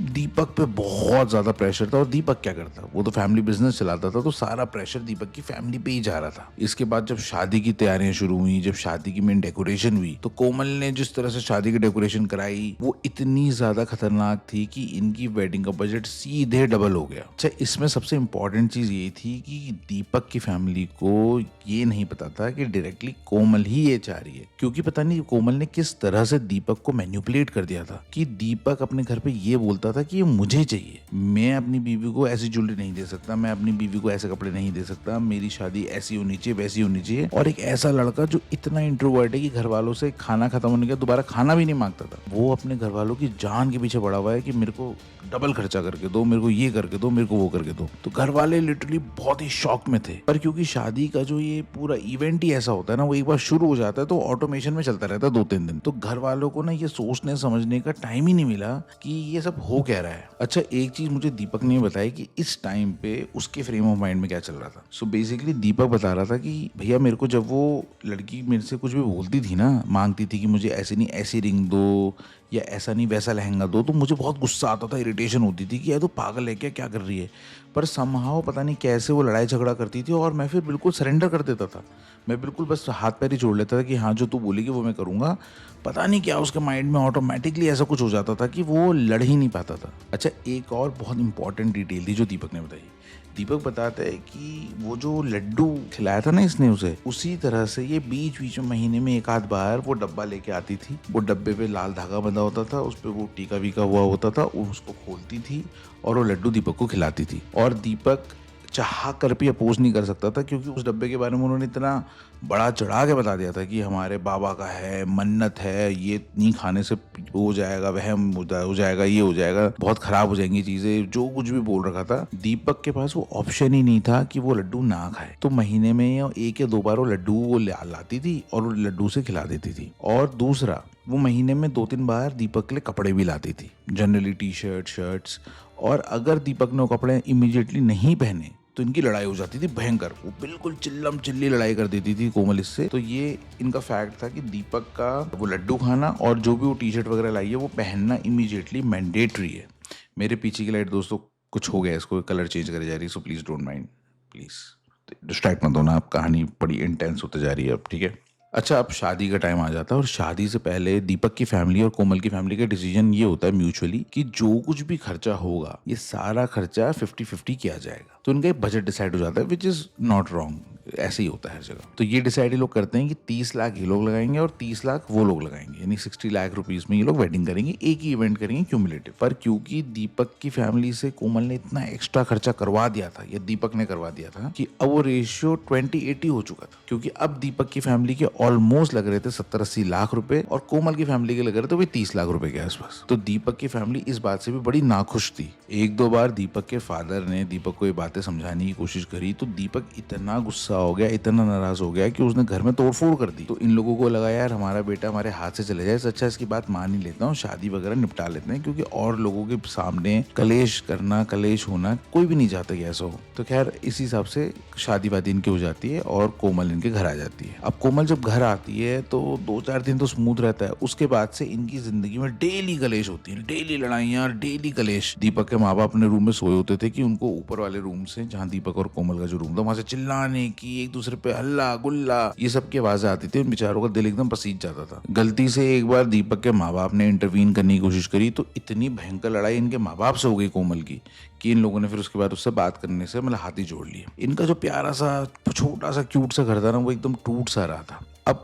दीपक पे बहुत ज्यादा प्रेशर था और दीपक क्या करता, वो तो फैमिली बिजनेस चलाता था, तो सारा प्रेशर दीपक की फैमिली पे ही जा रहा था। इसके बाद जब शादी की तैयारियां शुरू हुई, जब शादी की मेन डेकोरेशन हुई, तो कोमल ने जिस तरह से शादी की डेकोरेशन कराई वो इतनी ज्यादा खतरनाक थी कि इनकी वेडिंग का बजट सीधे डबल हो गया। अच्छा, इसमें सबसे इंपॉर्टेंट चीज ये थी कि दीपक की फैमिली को ये नहीं पता था कि डायरेक्टली कोमल ही ये चाह रही है, क्योंकि पता नहीं कोमल ने किस तरह से दीपक को मैनिपुलेट कर दिया था कि दीपक अपने घर पे ये बोलता था कि ये मुझे चाहिए, मैं अपनी बीवी को ऐसी ज्वेलरी नहीं दे सकता, मैं अपनी बीवी को ऐसे कपड़े नहीं दे सकता, मेरी शादी ऐसी होनी चाहिए, वैसी होनी चाहिए। और एक ऐसा लड़का जो इतना इंट्रोवर्ट है कि घर वालों से खाना खत्म होने के दोबारा खाना भी नहीं मांगता था, वो अपने घर वालों की जान के पीछे पड़ा हुआ है कि मेरे को डबल खर्चा करके दो, मेरे को ये करके दो, मेरे को वो करके दो। तो घर वाले लिटरली बहुत ही शॉक में थे। पर क्योंकि शादी का जो ये पूरा इवेंट ही ऐसा होता है ना, वो एक बार शुरू हो जाता है तो ऑटोमेशन में चलता रहता है 2-3 दिन, तो घर वालों को ना ये सोचने समझने का टाइम ही नहीं मिला कि ये सब हो क्या रहा है। अच्छा, एक चीज मुझे दीपक ने बताया कि इस टाइम पे उसके फ्रेम ऑफ माइंड में क्या चल रहा था। सो बेसिकली दीपक बता रहा था कि भैया मेरे को जब वो लड़की मेरे से कुछ भी बोलती थी ना, मांगती थी कि मुझे ऐसे नहीं ऐसी रिंग दो या ऐसा नहीं वैसा लहंगा दो, तो मुझे बहुत गुस्सा आता था, इरिटेशन होती थी कि यार तो पागल है क्या कर रही है। पर समहाउ पता नहीं कैसे वो लड़ाई झगड़ा करती थी और मैं फिर बिल्कुल सरेंडर कर देता था। मैं बिल्कुल बस हाथ पैर ही जोड़ लेता था कि हाँ जो तू बोलेगी वो मैं करूँगा। पता नहीं क्या उसके माइंड में ऑटोमेटिकली ऐसा कुछ हो जाता था कि वो लड़ ही नहीं पाता था। अच्छा, एक और बहुत इंपॉर्टेंट डिटेल थी जो दीपक ने बताई। दीपक बताता है कि वो जो लड्डू खिलाया था ना इसने उसे, उसी तरह से ये बीच बीच में महीने में एक आध बार वो डब्बा लेके आती थी। वो डब्बे पे लाल धागा बंधा होता था, उस पे वो टीका वीका हुआ होता था, उसको खोलती थी और वो लड्डू दीपक को खिलाती थी। और दीपक चाह कर भी अपोज नहीं कर सकता था, क्योंकि उस डब्बे के बारे में उन्होंने इतना बड़ा चढ़ा के बता दिया था कि हमारे बाबा का है, मन्नत है, ये नहीं खाने से हो जाएगा, वहम हो जाएगा, ये हो जाएगा, बहुत खराब हो जाएंगी चीजें, जो कुछ भी बोल रखा था। दीपक के पास वो ऑप्शन ही नहीं था कि वो लड्डू ना खाए। तो महीने में एक या दो बार वो लड्डू वो लाती थी और वो लड्डू से खिला देती थी। और दूसरा, वो महीने में 2-3 बार दीपक के लिए कपड़े भी लाती थी, जनरली टी शर्ट, शर्ट्स। और अगर दीपक ने वो कपड़े इमीडिएटली नहीं पहने तो इनकी लड़ाई हो जाती थी भयंकर। वो बिल्कुल चिल्लम चिल्ली लड़ाई कर देती थी कोमल इससे। तो ये इनका फैक्ट था कि दीपक का वो लड्डू खाना और जो भी वो टी शर्ट वगैरह लाई है वो पहनना इमीडिएटली मैंडेटरी है। मेरे पीछे की लाइट दोस्तों कुछ हो गया, इसको कलर चेंज करे जा रही है, so please don't mind, please distract मत होना। आप कहानी बड़ी इंटेंस होते जा रही है अब, ठीक है। अच्छा, अब शादी का टाइम आ जाता है और शादी से पहले दीपक की फैमिली और कोमल की फैमिली का डिसीजन ये होता है म्यूचुअली कि जो कुछ भी खर्चा होगा ये सारा खर्चा 50-50 किया जाएगा। तो इनका एक बजट डिसाइड हो जाता है, विच इज नॉट रॉन्ग, ऐसे ही होता है हर जगह। तो ये डिसाइड ये लोग करते हैं कि 30 लाख ये लोग लगाएंगे और 30 लाख वो लोग लगाएंगे, यानी 60 लाख रुपीज में ये लोग वेडिंग करेंगे, एक ही इवेंट करेंगे क्यूमुलेटिव। पर क्योंकि दीपक की फैमिली से कोमल ने इतना एक्स्ट्रा खर्चा करवा दिया था, या दीपक ने करवा दिया था, कि अब वो रेशियो 20-80 हो चुका था। क्योंकि अब दीपक की फैमिली के ऑलमोस्ट लग रहे थे 70-80 लाख रुपए और कोमल की फैमिली के लग रहे थे वही 30 लाख रुपए के आसपास। तो दीपक की फैमिली इस बात से भी बड़ी नाखुश थी। एक दो बार दीपक के फादर ने दीपक को ये बातें समझाने की कोशिश करी तो दीपक इतना गुस्सा हो गया, इतना नाराज हो गया कि उसने घर में तोड़फोड़ कर दी। तो इन लोगों को लगा यार हमारा बेटा हमारे हाथ से चले जाए, अच्छा इसकी बात मान ही लेता हूँ, शादी वगैरह निपटा लेते हैं, क्योंकि और लोगों के सामने कलेश करना, कलेश होना कोई भी नहीं चाहता कि ऐसा हो। तो खैर इसी हिसाब से शादी वादी इनकी हो जाती है और कोमल इनके घर आ जाती है। अब कोमल जब घर आती है तो 2-4 दिन तो स्मूथ रहता है, उसके बाद से इनकी जिंदगी में डेली कलेश होती है, डेली लड़ाइयाँ, डेली कलेश। दीपक के माँ बाप अपने रूम में सोए होते थे कि उनको ऊपर वाले रूम से, जहाँ दीपक और कोमल का जो रूम था, वहां से चिल्लाने की, एक दूसरे पे हल्ला गुल्ला, ये सब की आवाजें आती थी। उन बेचारों का दिल एकदम पसीज जाता था। गलती से एक बार दीपक के माँ बाप ने इंटरवीन करने की कोशिश करी तो इतनी भयंकर लड़ाई इनके माँ बाप से हो गई कोमल की कि इन लोगों ने फिर उसके बाद उससे बात करने से मतलब हाथ ही जोड़ लिया। इनका जो प्यारा सा छोटा सा क्यूट सा घर था ना, वो एकदम टूट सा रहा था। अब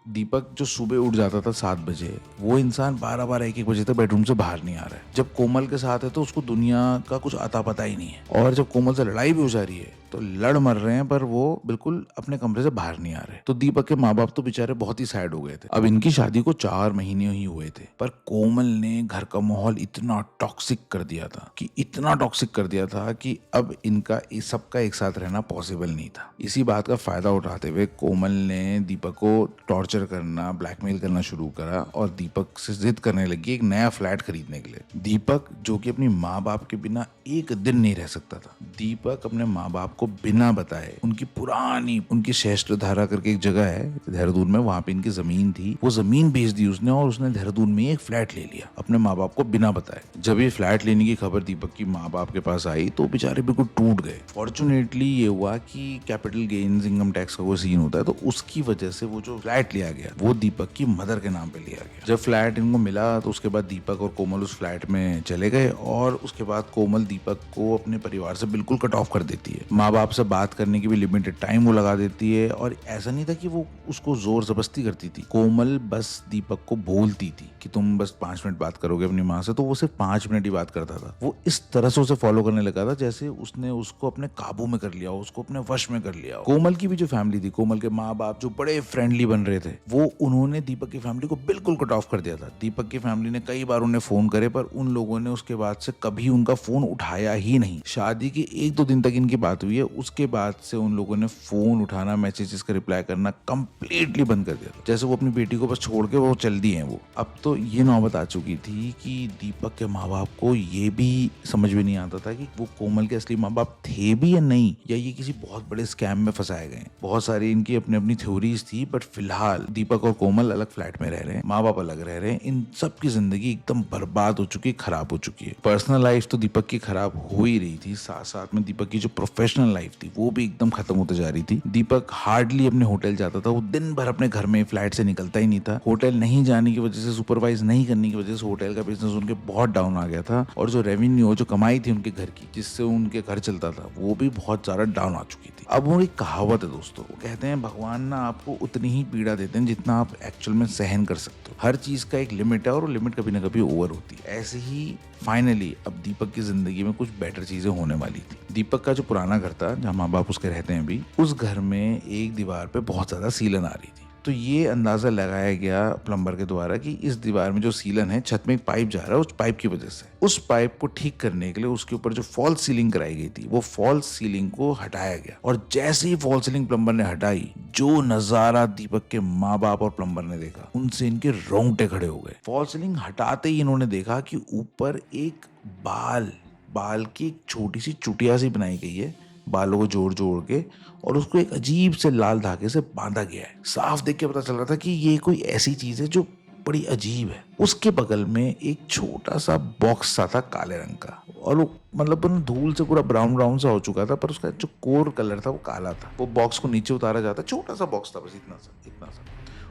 दीपक जो सुबह उठ जाता था 7 बजे, वो इंसान 12-12, 1-1 बजे तक बेडरूम से बाहर नहीं आ रहा है। जब कोमल के साथ है तो उसको दुनिया का कुछ अता पता ही नहीं है। और जब कोमल से लड़ाई भी हो जा रही है तो लड़ मर रहे हैं, पर वो बिल्कुल अपने कमरे से बाहर नहीं आ रहे। तो दीपक के माँ बाप तो बेचारे बहुत ही सैड हो गए थे। अब इनकी शादी को 4 महीने ही हुए थे, पर कोमल ने घर का माहौल इतना टॉक्सिक कर दिया था कि अब इनका इस सबका एक साथ रहना पॉसिबल नहीं था। इसी बात का फायदा उठाते हुए कोमल ने दीपक को टॉर्चर करना, ब्लैकमेल करना शुरू करा और दीपक से जिद करने लगी एक नया फ्लैट खरीदने के लिए। दीपक, जो कि अपनी माँ बाप के बिना एक दिन नहीं रह सकता था, दीपक अपने माँ बाप को बिना बताए उनकी शस्त्रधारा करके एक जगह है देहरादून में, वहां पे इनकी जमीन थी, वो जमीन बेच दी उसने और उसने देहरादून में एक फ्लैट ले लिया अपने माँ बाप को बिना बताए। जब ये फ्लैट लेने की खबर दीपक की माँ बाप के पास आई तो बेचारे बिल्कुल टूट गए। फॉर्चुनेटली ये हुआ कि कैपिटल गेन्स इनकम टैक्स का वो सीन होता है, तो उसकी वजह से वो जो फ्लैट लिया गया वो दीपक की मदर के नाम पे लिया गया। जब फ्लैट इनको मिला तो उसके बाद दीपक और कोमल उस फ्लैट में चले गए और उसके बाद कोमल दीपक को अपने परिवार से बिल्कुल कट ऑफ कर देती है। माँ बाप से बात करने की भी लिमिटेड टाइम वो लगा देती है। और ऐसा नहीं था कि वो उसको जोर जबरदस्ती करती थी, कोमल बस दीपक को बोलती थी कि तुम बस 5 मिनट बात करोगे अपनी माँ से, तो वो सिर्फ 5 मिनट ही बात करता था। वो इस तरह से उसे फॉलो करने लगा था जैसे उसने उसको अपने काबू में कर लिया हो, उसको अपने वश में कर लिया हो। कोमल की भी जो फैमिली थी, कोमल के माँ बाप जो बड़े फ्रेंडली बन रहे थे, वो उन्होंने दीपक की फैमिली को बिल्कुल कट ऑफ कर दिया था। दीपक की फैमिली ने कई बार उन्हें फोन करे, पर उन लोगों ने उसके बाद से कभी उनका फोन उठाया ही नहीं। शादी के 1-2 दिन तक इनकी बात हुई है, है, उसके बाद से उन लोगों ने फोन उठाना, मैसेजेस का रिप्लाई करना कंप्लीटली बंद कर दिया था। जैसे वो अपनी बेटी को बस छोड़ के वो चल दी है। वो अब तो ये नौबत आ चुकी थी कि दीपक के माँ बाप को ये भी समझ में नहीं आता था कि वो कोमल के असली माँ बाप थे भी या नहीं, या ये किसी बहुत बड़े स्कैम में फंसाए गए। बहुत सारी इनकी अपनी अपनी थ्योरीज थी, बट फिलहाल दीपक और कोमल अलग फ्लैट में रह रहे हैं, माँ बाप अलग रह रहे हैं। इन सब की जिंदगी एकदम बर्बाद हो चुकी, खराब हो चुकी है। पर्सनल लाइफ तो दीपक की खराब हो ही रही थी, साथ साथ में दीपक की जो प्रोफेशनल लाइफ थी वो भी एकदम खत्म होते जा रही थी। दीपक हार्डली अपने होटल जाता था, वो दिन भर अपने घर में फ्लैट से निकलता ही नहीं था। होटल नहीं जाने की वजह से, सुपरवाइज नहीं करने की वजह से होटल का बिजनेस उनके बहुत डाउन आ गया था, और जो रेवेन्यू, जो कमाई थी उनके घर की, जिससे उनके घर चलता था, वो भी बहुत ज्यादा डाउन आ चुकी थी। अब वो एक कहावत है दोस्तों, वो कहते हैं भगवान ना आपको उतनी ही पीड़ा देते हैं जितना आप एक्चुअल में सहन कर सकते हो। हर चीज का एक लिमिट है और वो लिमिट कभी ना कभी ओवर होती है। ऐसे ही फाइनली अब दीपक की जिंदगी में कुछ बेटर चीजें होने वाली थी। दीपक का जो पुराना घर था, जहाँ माँ बाप उसके रहते हैं अभी, उस घर में एक दीवार पे बहुत ज्यादा सीलन आ रही थी। तो ये अंदाजा लगाया गया प्लम्बर के द्वारा कि इस दीवार में जो सीलन है, छत में एक पाइप जा रहा है, उस पाइप की वजह से। उस पाइप को ठीक करने के लिए उसके ऊपर जो फॉल्स सीलिंग कराई गई थी, वो फॉल्स सीलिंग को हटाया गया। और जैसे ही फॉल्स सीलिंग प्लम्बर ने हटाई, जो नजारा दीपक के माँ बाप और प्लम्बर ने देखा, उनसे इनके रोंगटे खड़े हो गए। फॉल्स सीलिंग हटाते ही इन्होंने देखा कि ऊपर एक बाल की एक छोटी सी चुटिया सी बनाई गई है, बालों को जोड़ जोड़ के, और उसको एक अजीब से लाल धागे से बांधा गया है। साफ देख के पता चल रहा था कि ये कोई ऐसी चीज है जो बड़ी अजीब है। उसके बगल में एक छोटा सा बॉक्स सा था काले रंग का, और वो मतलब धूल से पूरा ब्राउन ब्राउन सा हो चुका था, पर उसका जो कोर कलर था वो काला था। वो बॉक्स को नीचे उतारा जाता, छोटा सा बॉक्स था, बस इतना सा।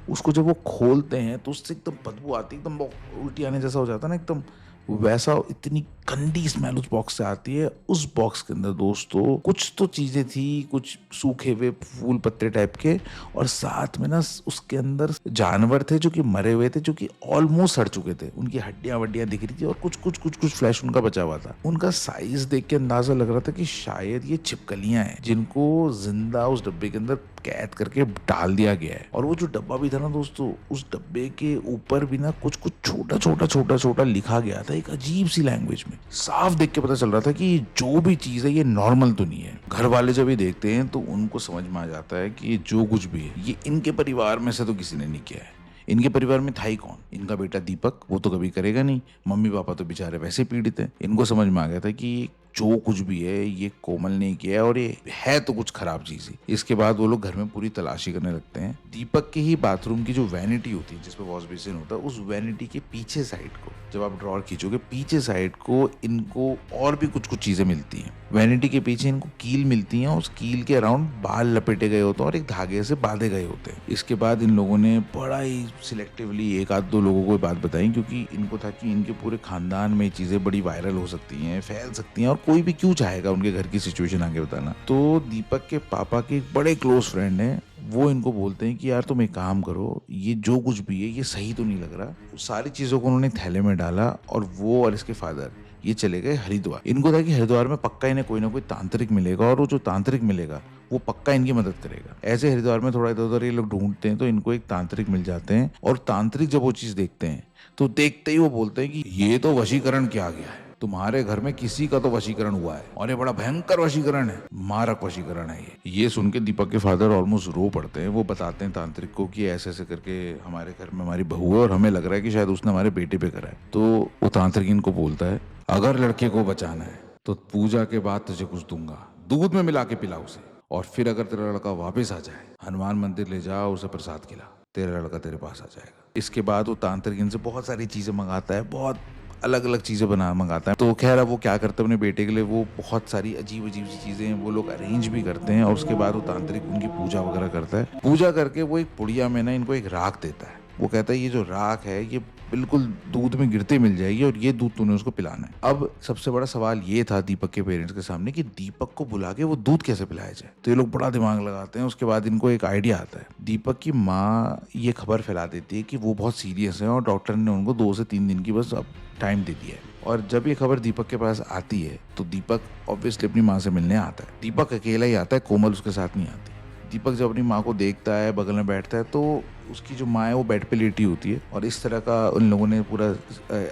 उसको जब वो खोलते हैं तो उससे एकदम बदबू आती, एकदम उल्टी आने जैसा हो जाता ना, एकदम वैसा। इतनी गंदी स्मेल उस बॉक्स से आती है। उस बॉक्स के अंदर दोस्तों कुछ तो चीजें थी, कुछ सूखे हुए फूल पत्ते टाइप के, और साथ में ना उसके अंदर जानवर थे जो कि मरे हुए थे, जो कि ऑलमोस्ट सड़ चुके थे। उनकी हड्डियां वड्डियां दिख रही थी, और कुछ फ्लैश उनका बचा हुआ था। उनका साइज देख के अंदाजा लग रहा था कि शायद ये छिपकलियां हैं, जिनको जिंदा उस डब्बे के अंदर कैद करके डाल दिया गया है। और वो जो डब्बा भी था ना दोस्तों, उस डब्बे के ऊपर भी ना कुछ छोटा लिखा गया था, एक अजीब सी लैंग्वेज में। साफ देख के पता चल रहा था कि जो भी चीज है ये नॉर्मल तो नहीं है। घर वाले जब ये देखते हैं तो उनको समझ में आ जाता है कि ये जो कुछ भी है, ये इनके परिवार में से तो किसी ने नहीं किया है। इनके परिवार में था ही कौन? इनका बेटा दीपक, वो तो कभी करेगा नहीं। मम्मी पापा तो बेचारे वैसे पीड़ित है। इनको समझ में आ गया था कि जो कुछ भी है ये कोमल ने किया है, और ये है तो कुछ खराब चीज ही। इसके बाद वो लोग घर में पूरी तलाशी करने लगते हैं। दीपक के ही बाथरूम की जो वैनिटी होती है, जिसपे वॉश बेसिन होता है, उस वैनिटी के पीछे साइड को, जब आप ड्रॉर खींचोगे पीछे साइड को, इनको और भी कुछ चीजें मिलती हैं। वैनिटी के पीछे इनको कील मिलती है, उस कील के अराउंड बाल लपेटे गए होते हैं और एक धागे से बांधे गए होते हैं। इसके बाद इन लोगों ने बड़ा ही सिलेक्टिवली एक आध दो लोगों को बात बताई, क्योंकि इनको था कि इनके पूरे खानदान में चीजें बड़ी वायरल हो सकती हैं, फैल सकती हैं, और कोई भी क्यों चाहेगा उनके घर की सिचुएशन आगे बताना। तो दीपक के पापा के एक बड़े क्लोज फ्रेंड हैं, वो इनको बोलते हैं कि यार तुम एक काम करो, ये जो कुछ भी है ये सही तो नहीं लग रहा। सारी चीजों को उन्होंने थैले में डाला, और वो और इसके फादर ये चले गए हरिद्वार। इनको था कि हरिद्वार में पक्का इन्हें कोई ना कोई तांत्रिक मिलेगा, और वो जो तांत्रिक मिलेगा वो पक्का इनकी मदद करेगा। ऐसे हरिद्वार में थोड़ा इधर उधर ये लोग ढूंढते हैं, तो इनको एक तांत्रिक मिल जाते हैं, और तांत्रिक जब वो चीज देखते हैं तो देखते ही वो बोलते हैं कि ये तो वशीकरण किया गया है, तुम्हारे घर में किसी का तो वशीकरण हुआ है, और ये बड़ा भयंकर वशीकरण है, मारक वशीकरण है ये सुन के दीपक के फादर ऑलमोस्ट रो पड़ते हैं। वो बताते हैं तांत्रिक को कि ऐसे ऐसे करके हमारे घर में हमारी बहू है, और हमें लग रहा है कि शायद उसने हमारे बेटे पे करा है। तो वो तांत्रिक इनको बोलता है, अगर लड़के को बचाना है तो पूजा के बाद तुझे कुछ दूंगा, दूध में मिला के पिला उसे, और फिर अगर तेरा लड़का वापस आ जाए, हनुमान मंदिर ले जाओ, उसे प्रसाद खिला, तेरा लड़का तेरे पास आ जाएगा। इसके बाद वो तांत्रिक इनसे बहुत सारी चीजें मंगाता है, बहुत अलग अलग चीजें मंगाता है। तो खैर अब वो क्या करते हैं अपने बेटे के लिए, वो बहुत सारी अजीब अजीब सी चीजें वो लोग अरेंज भी करते हैं, और उसके बाद वो तांत्रिक उनकी पूजा वगैरह करता है। पूजा करके वो एक पुड़िया में ना इनको एक राख देता है। वो कहता है ये जो राख है ये बिल्कुल दूध में गिरते मिल जाएगी, और ये दूध तूने उसको पिलाना है। अब सबसे बड़ा सवाल ये था दीपक के पेरेंट्स के सामने कि दीपक को बुला के वो दूध कैसे पिलाया जाए। तो ये लोग बड़ा दिमाग लगाते हैं। उसके बाद इनको एक आइडिया आता है। दीपक की माँ ये खबर फैला देती है कि वो बहुत सीरियस है, और डॉक्टर ने उनको 2 से 3 दिन की बस अब टाइम दे दिया है। और जब ये खबर दीपक के पास आती है तो दीपक ऑब्वियसली अपनी माँ से मिलने आता है। दीपक अकेला ही आता है, कोमल उसके साथ नहीं आती। दीपक जब अपनी माँ को देखता है, बगल में बैठता है, तो उसकी जो माँ है वो बेड पे लेटी होती है और इस तरह का उन लोगों ने पूरा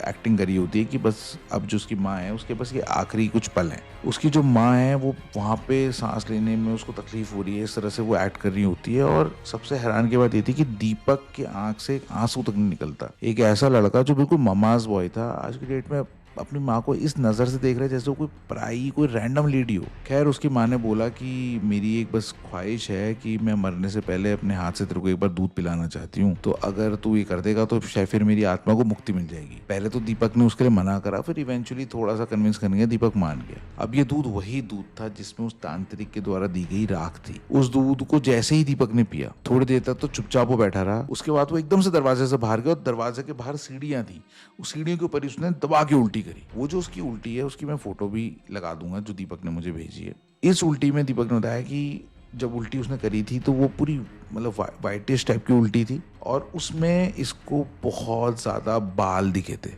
एक्टिंग करी होती है कि बस अब जो उसकी माँ है उसके बस ये आखिरी कुछ पल हैं। उसकी जो माँ है वो वहाँ पे सांस लेने में उसको तकलीफ हो रही है, इस तरह से वो एक्ट कर रही होती है। और सबसे हैरान की बात ये थी कि दीपक के आंख से एक आंसू तक नहीं निकलता। एक ऐसा लड़का जो बिल्कुल ममाज बॉय था, आज की डेट में अपनी माँ को इस नज़र से देख रहा है जैसे वो कोई पराई कोई रैंडम लेडी हो। खैर उसकी माँ ने बोला कि मेरी एक बस ख्वाहिश है कि मैं मरने से पहले अपने हाथ से तेरे को एक बार दूध पिलाना चाहती हूँ, तो अगर तू ये कर देगा तो शायद फिर मेरी आत्मा को मुक्ति मिल जाएगी। पहले तो दीपक ने उसके लिए मना करा, फिर इवेंचुअली थोड़ा सा कन्विंस करने गया, दीपक मान गया। अब ये दूध वही दूध था जिसमें उस तांत्रिक के द्वारा दी गई राख थी। उस दूध को जैसे ही दीपक ने पिया, थोड़ी देर तक तो चुपचाप वो बैठा रहा। उसके बाद वो एकदम से दरवाजे से बाहर गया और दरवाजे के बाहर सीढ़ियां थी, उस सीढ़ियों के ऊपर ही उसने दबा के उल्टी करी। वो जो उसकी उल्टी है उसकी मैं फोटो भी लगा दूंगा जो दीपक ने मुझे भेजी है। इस उल्टी में दीपक ने बताया कि जब उल्टी उसने करी थी तो वो पूरी मतलब वाइटिश टाइप की उल्टी थी और उसमें इसको बहुत ज्यादा बाल दिखे थे,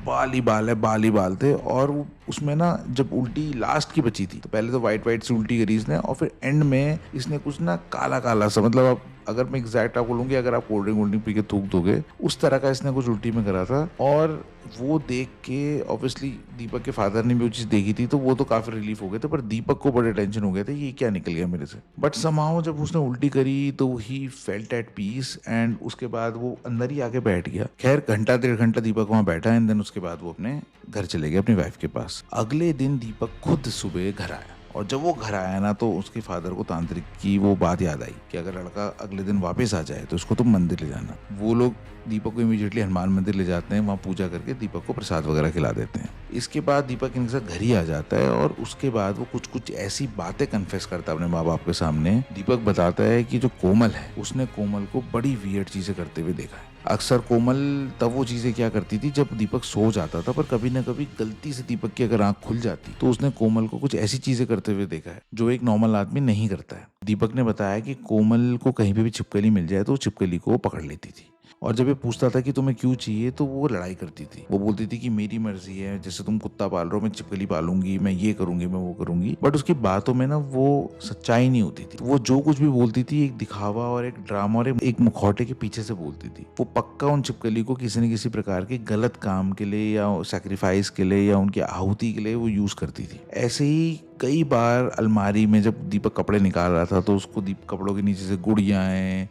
बाल ही बाल है, बाल ही बाल थे। और वो उसमें ना जब उल्टी लास्ट की बची थी तो पहले तो वाइट से उल्टी करी इसने और फिर एंड में इसने कुछ ना काला काला सा, मतलब अब अगर मैं एग्जैक्ट आपको लूंगी, अगर आप कोल्ड ड्रिंक पी के थूक दोगे उस तरह का इसने कुछ उल्टी में करा था। और वो देख के ऑब्वियसली दीपक के फादर ने भी वो चीज देखी थी तो वो तो काफी रिलीफ हो गए थे, पर दीपक को बड़े टेंशन हो गए थे ये क्या निकल गया मेरे से। बट समहाउ जब उसने उल्टी करी तो ही फेल्ट एट पीस एंड उसके बाद वो अंदर ही आके बैठ गया। खैर घंटा 1.5 घंटा दीपक वहां बैठा एंड देन उसके बाद वो अपने घर चले गए अपनी वाइफ के पास। अगले दिन दीपक खुद सुबह घर आया और जब वो घर आया ना तो उसके फादर को तांत्रिक की वो बात याद आई कि अगर लड़का अगले दिन वापस आ जाए तो उसको तुम मंदिर ले जाना। वो लोग दीपक को इमीडिएटली हनुमान मंदिर ले जाते हैं, वहाँ पूजा करके दीपक को प्रसाद वगैरह खिला देते हैं। इसके बाद दीपक इनके साथ घर ही आ जाता है और उसके बाद वो कुछ कुछ ऐसी बातें कन्फेस करता है अपने माँ बाप के सामने। दीपक बताता है कि जो कोमल है उसने कोमल को बड़ी वियर्ड चीजें करते हुए देखा है। अक्सर कोमल तब वो चीजें क्या करती थी जब दीपक सो जाता था, पर कभी ना कभी गलती से दीपक की अगर आंख खुल जाती तो उसने कोमल को कुछ ऐसी चीजें करते हुए देखा है जो एक नॉर्मल आदमी नहीं करता है। दीपक ने बताया कि कोमल को कहीं पे भी छिपकली मिल जाए तो वो छिपकली को पकड़ लेती थी और जब ये पूछता था कि तुम्हें क्यों चाहिए तो वो लड़ाई करती थी। वो बोलती थी कि मेरी मर्जी है, जैसे तुम कुत्ता पाल रहे हो मैं छिपकली पालूंगी, मैं ये करूंगी, मैं वो करूंगी। बट उसकी बातों में ना वो सच्चाई नहीं होती थी। वो जो कुछ भी बोलती थी एक दिखावा और एक ड्रामा और एक मुखौटे के पीछे से बोलती थी। वो पक्का उन छिपकली को किसी न किसी प्रकार के गलत काम के लिए या सैक्रिफाइस के लिए या उनकी आहुति के लिए वो यूज करती थी। ऐसे ही कई बार अलमारी में जब दीपक कपड़े निकाल रहा था तो उसको कपड़ों के नीचे से गुड़ियाँ,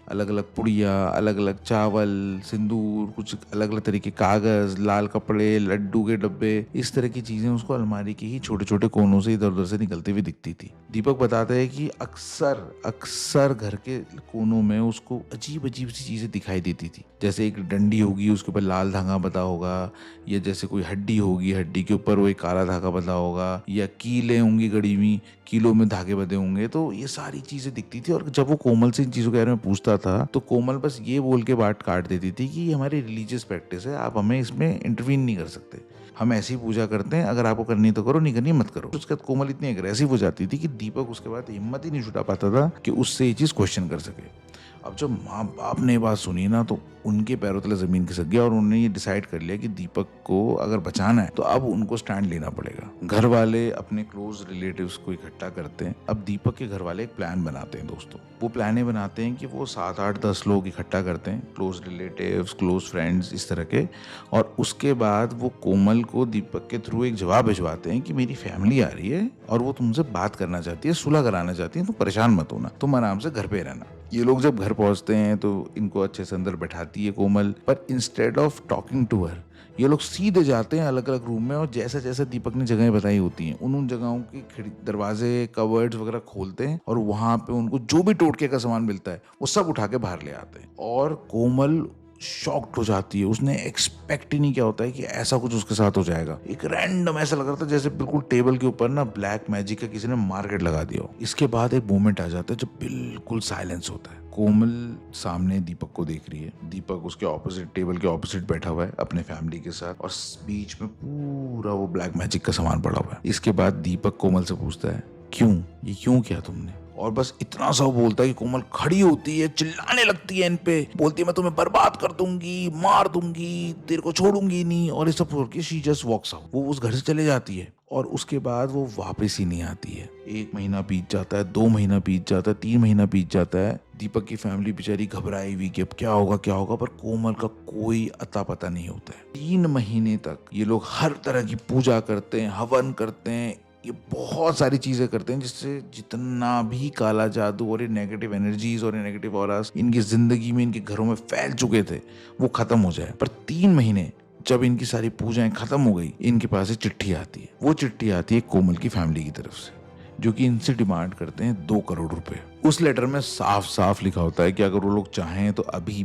अलग अलग पुड़िया, अलग अलग चावल, सिंदूर, कुछ अलग अलग तरीके कागज, लाल कपड़े, लड्डू के डब्बे, इस तरह की चीजें उसको अलमारी के ही छोटे छोटे कोनों से इधर उधर से निकलती हुई दिखती थी। दीपक बताता है कि अक्सर अक्सर घर के कोनों में उसको अजीब अजीब सी चीजें दिखाई देती थी, जैसे एक डंडी होगी उसके ऊपर लाल धागा बंधा होगा, या जैसे कोई हड्डी होगी हड्डी के ऊपर वो एक काला धागा बंधा होगा, या कीलें होंगी गड़ी हुई, कीलों में धागे बंधे होंगे। तो ये सारी चीजें दिखती थी और जब वो कोमल से इन चीजों के बारे में पूछता था तो कोमल बस ये बोल के बात काट देती थी कि ये हमारी रिलीजियस प्रैक्टिस है, आप हमें इसमें इंटरवीन नहीं कर सकते, हम ऐसी पूजा करते हैं, अगर आपको करनी तो करो, नहीं करनी मत करो। उसके बाद कोमल इतनी अग्रेसिव हो जाती थी कि दीपक उसके बाद हिम्मत ही नहीं जुटा पाता था कि उससे ये चीज क्वेश्चन कर सके। अब जब माँ बाप ने बात सुनी ना तो उनके पैरों तले जमीन खिसक गया और उन्होंने ये डिसाइड कर लिया कि दीपक को अगर बचाना है तो अब उनको स्टैंड लेना पड़ेगा। घर वाले अपने क्लोज रिलेटिव्स को इकट्ठा करते हैं। अब दीपक के घर वाले एक प्लान बनाते हैं दोस्तों। वो प्लान ये बनाते हैं कि वो 7, 8, 10 लोग इकट्ठा करते हैं, क्लोज रिलेटिव्स, क्लोज फ्रेंड्स, इस तरह के। और उसके बाद वो कोमल को दीपक के थ्रू एक जवाब भिजवाते हैं कि मेरी फैमिली आ रही है और वो तुमसे बात करना चाहती है, सुलह कराना चाहती है, तुम परेशान मत होना, तुम आराम से घर पे रहना। ये लोग जब घर पहुंचते हैं तो इनको अच्छे से अंदर बैठाती है कोमल, पर instead of talking to her ये लोग सीधे जाते हैं अलग अलग रूम में और जैसे जैसे दीपक ने जगहें बताई होती हैं उन जगहों की दरवाजे, कवर्ड्स वगैरह खोलते हैं और वहां पे उनको जो भी टोटके का सामान मिलता है वो सब उठा के बाहर ले आते हैं। और कोमल शॉक्ड हो जाती है, उसने एक्सपेक्ट ही नहीं किया होता है कि ऐसा कुछ उसके साथ हो जाएगा। एक रैंडम ऐसा लग रहा था जैसे बिल्कुल टेबल के ऊपर ना ब्लैक मैजिक का किसी ने मार्केट लगा दिया हो। इसके बाद एक मोमेंट आ जाता है जब बिल्कुल साइलेंस होता है। कोमल सामने दीपक को देख रही है, दीपक उसके ऑपोजिट, टेबल के ऑपोजिट बैठा हुआ है अपने फैमिली के साथ और बीच में पूरा वो ब्लैक मैजिक का सामान पड़ा हुआ है। इसके बाद दीपक कोमल से पूछता है क्यों, ये क्यों किया तुमने? और बस इतना सा बोलता है कि कोमल खड़ी होती है, चिल्लाने लगती है इन पे, बोलती है मैं तुम्हें बर्बाद कर दूंगी, मार दूंगी, तेरे को छोड़ूंगी नहीं, और ये सब बोल के शी जस्ट वॉक्स आउट। वो उस घर से चले जाती है और उसके बाद वो वापस ही नहीं आती है। 1 महीना बीत जाता है, 2 महीना बीत जाता है, 3 महीना बीत जाता है। दीपक की फैमिली बेचारी घबराई हुई कि अब क्या होगा, पर कोमल का कोई अता पता नहीं होता है। 3 महीने तक ये लोग हर तरह की पूजा करते हैं, हवन करते हैं, ये बहुत सारी चीजें करते हैं जिससे जितना भी काला जादू और ये नेगेटिव एनर्जीज और ये नेगेटिव ऑरास इनकी जिंदगी में, इनके घरों में फैल चुके थे, वो खत्म हो जाए। पर 3 महीने जब इनकी सारी पूजाएं खत्म हो गई, इनके पास एक चिट्ठी आती है। वो चिट्ठी आती है कोमल की फैमिली की तरफ से, जो कि इनसे डिमांड करते हैं 2 करोड़ रुपए। उस लेटर में साफ साफ लिखा होता है कि अगर वो लोग चाहें तो अभी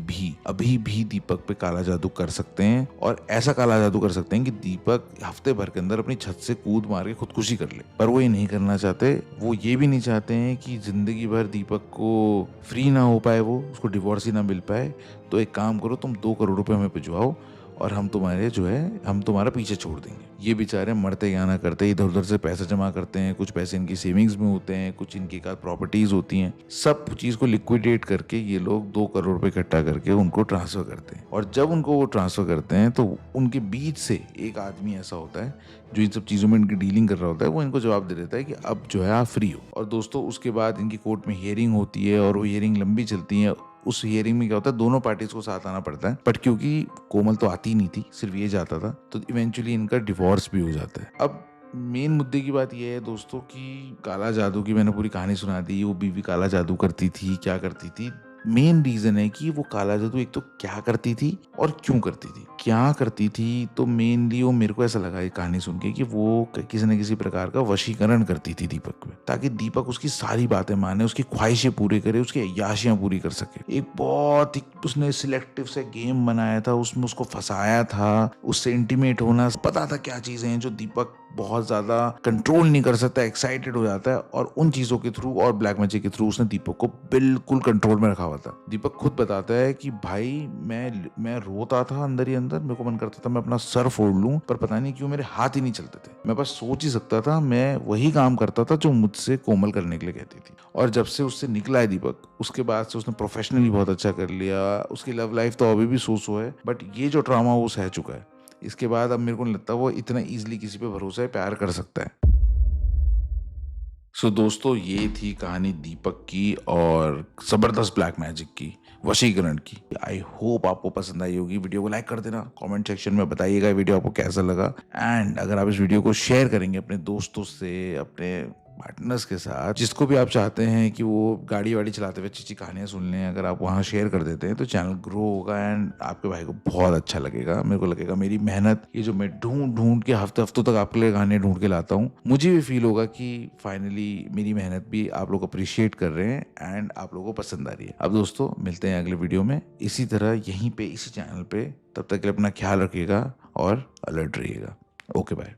भी दीपक पे काला जादू कर सकते हैं, और ऐसा काला जादू कर सकते हैं कि दीपक हफ्ते भर के अंदर अपनी छत से कूद मार के खुदकुशी कर ले। पर वो ये नहीं करना चाहते। वो ये भी नहीं चाहते हैं कि जिंदगी भर दीपक को फ्री ना हो पाए, वो उसको डिवोर्स ही ना मिल पाए। तो एक काम करो, तुम 2 करोड़ रुपए हमें भिजवाओ और हम तुम्हारा पीछे छोड़ देंगे। ये बेचारे मरते या ना करते इधर उधर से पैसे जमा करते हैं, कुछ पैसे इनकी सेविंग्स में होते हैं, कुछ इनकी एकाध प्रॉपर्टीज होती हैं, सब चीज को लिक्विडेट करके ये लोग 2 करोड़ रुपए इकट्ठा करके उनको ट्रांसफर करते हैं। और जब उनको वो ट्रांसफर करते हैं तो उनके बीच से एक आदमी ऐसा होता है जो इन सब चीजों में इनकी डीलिंग कर रहा होता है। वो इनको जवाब दे देता है कि अब जो है आप फ्री हो। और दोस्तों, उसके बाद इनकी कोर्ट में हियरिंग होती है और वो हियरिंग लंबी चलती है। उस हियरिंग में क्या होता है, दोनों पार्टीज को साथ आना पड़ता है, बट क्योंकि कोमल तो आती नहीं थी, सिर्फ ये जाता था, तो इवेंचुअली इनका डिवोर्स भी हो जाता है। अब मेन मुद्दे की बात यह है दोस्तों कि काला जादू की मैंने पूरी कहानी सुना दी। वो बीवी काला जादू करती थी, क्या करती थी। मेन रीजन है कि वो काला जादू एक तो क्या करती थी और क्यों करती थी। क्या करती थी तो मेनली वो, मेरे को ऐसा लगा ये कहानी सुन के, कि वो किसी न किसी प्रकार का वशीकरण करती थी दीपक पे, ताकि दीपक उसकी सारी बातें माने, उसकी ख्वाहिशें पूरी करे, उसकी अय्याशियां पूरी कर सके। एक बहुत ही उसने सिलेक्टिव से गेम बनाया था, उसमें उसको फंसाया था, उससे इंटीमेट होना, पता था क्या चीजें हैं जो दीपक बहुत ज्यादा कंट्रोल नहीं कर सकता, एक्साइटेड हो जाता है, और उन चीजों के थ्रू और ब्लैक मैजिक के थ्रू उसने दीपक को बिल्कुल कंट्रोल में रखा हुआ था। दीपक खुद बताता है कि भाई मैं रोता था अंदर ही अंदर, मेरे को मन करता था मैं अपना सर फोड़ लूं, पर पता नहीं क्यों मेरे हाथ ही नहीं चलते थे। मैं बस सोच ही सकता था, मैं वही काम करता था जो मुझसे कोमल करने के लिए कहती थी। और जब से उससे निकला है दीपक, उसके बाद से उसने प्रोफेशनली बहुत अच्छा कर लिया। उसकी लव लाइफ तो अभी भी सो है, बट ये जो ट्रॉमा वो सह चुका है, इसके बाद अब मेरे को नहीं लगता वो इतना इजीली किसी पे भरोसा है प्यार कर सकता है। सो दोस्तों, ये थी कहानी दीपक की और जबरदस्त ब्लैक मैजिक की, वशीकरण की। आई होप आपको पसंद आई होगी। वीडियो को लाइक कर देना, कमेंट सेक्शन में बताइएगा वीडियो आपको कैसा लगा। एंड अगर आप इस वीडियो को शेयर करेंगे अपने दोस्तों से, अपने पार्टनर्स के साथ, जिसको भी आप चाहते हैं कि वो गाड़ी वाड़ी चलाते हुए अच्छी अच्छी कहानियां सुन लें, अगर आप वहाँ शेयर कर देते हैं तो चैनल ग्रो होगा एंड आपके भाई को बहुत अच्छा लगेगा। मेरे को लगेगा मेरी मेहनत, ये जो मैं ढूंढ के हफ्तों तक आपके लिए कहानियां ढूंढ के लाता हूँ, मुझे भी फील होगा कि फाइनली मेरी मेहनत भी आप लोग अप्रिशिएट कर रहे हैं एंड आप लोगों को पसंद आ रही है। अब दोस्तों, मिलते हैं अगले वीडियो में इसी तरह यहीं पे, इसी चैनल पे। तब तक के लिए अपना ख्याल रखिएगा और अलर्ट रहिएगा। Okay, bye.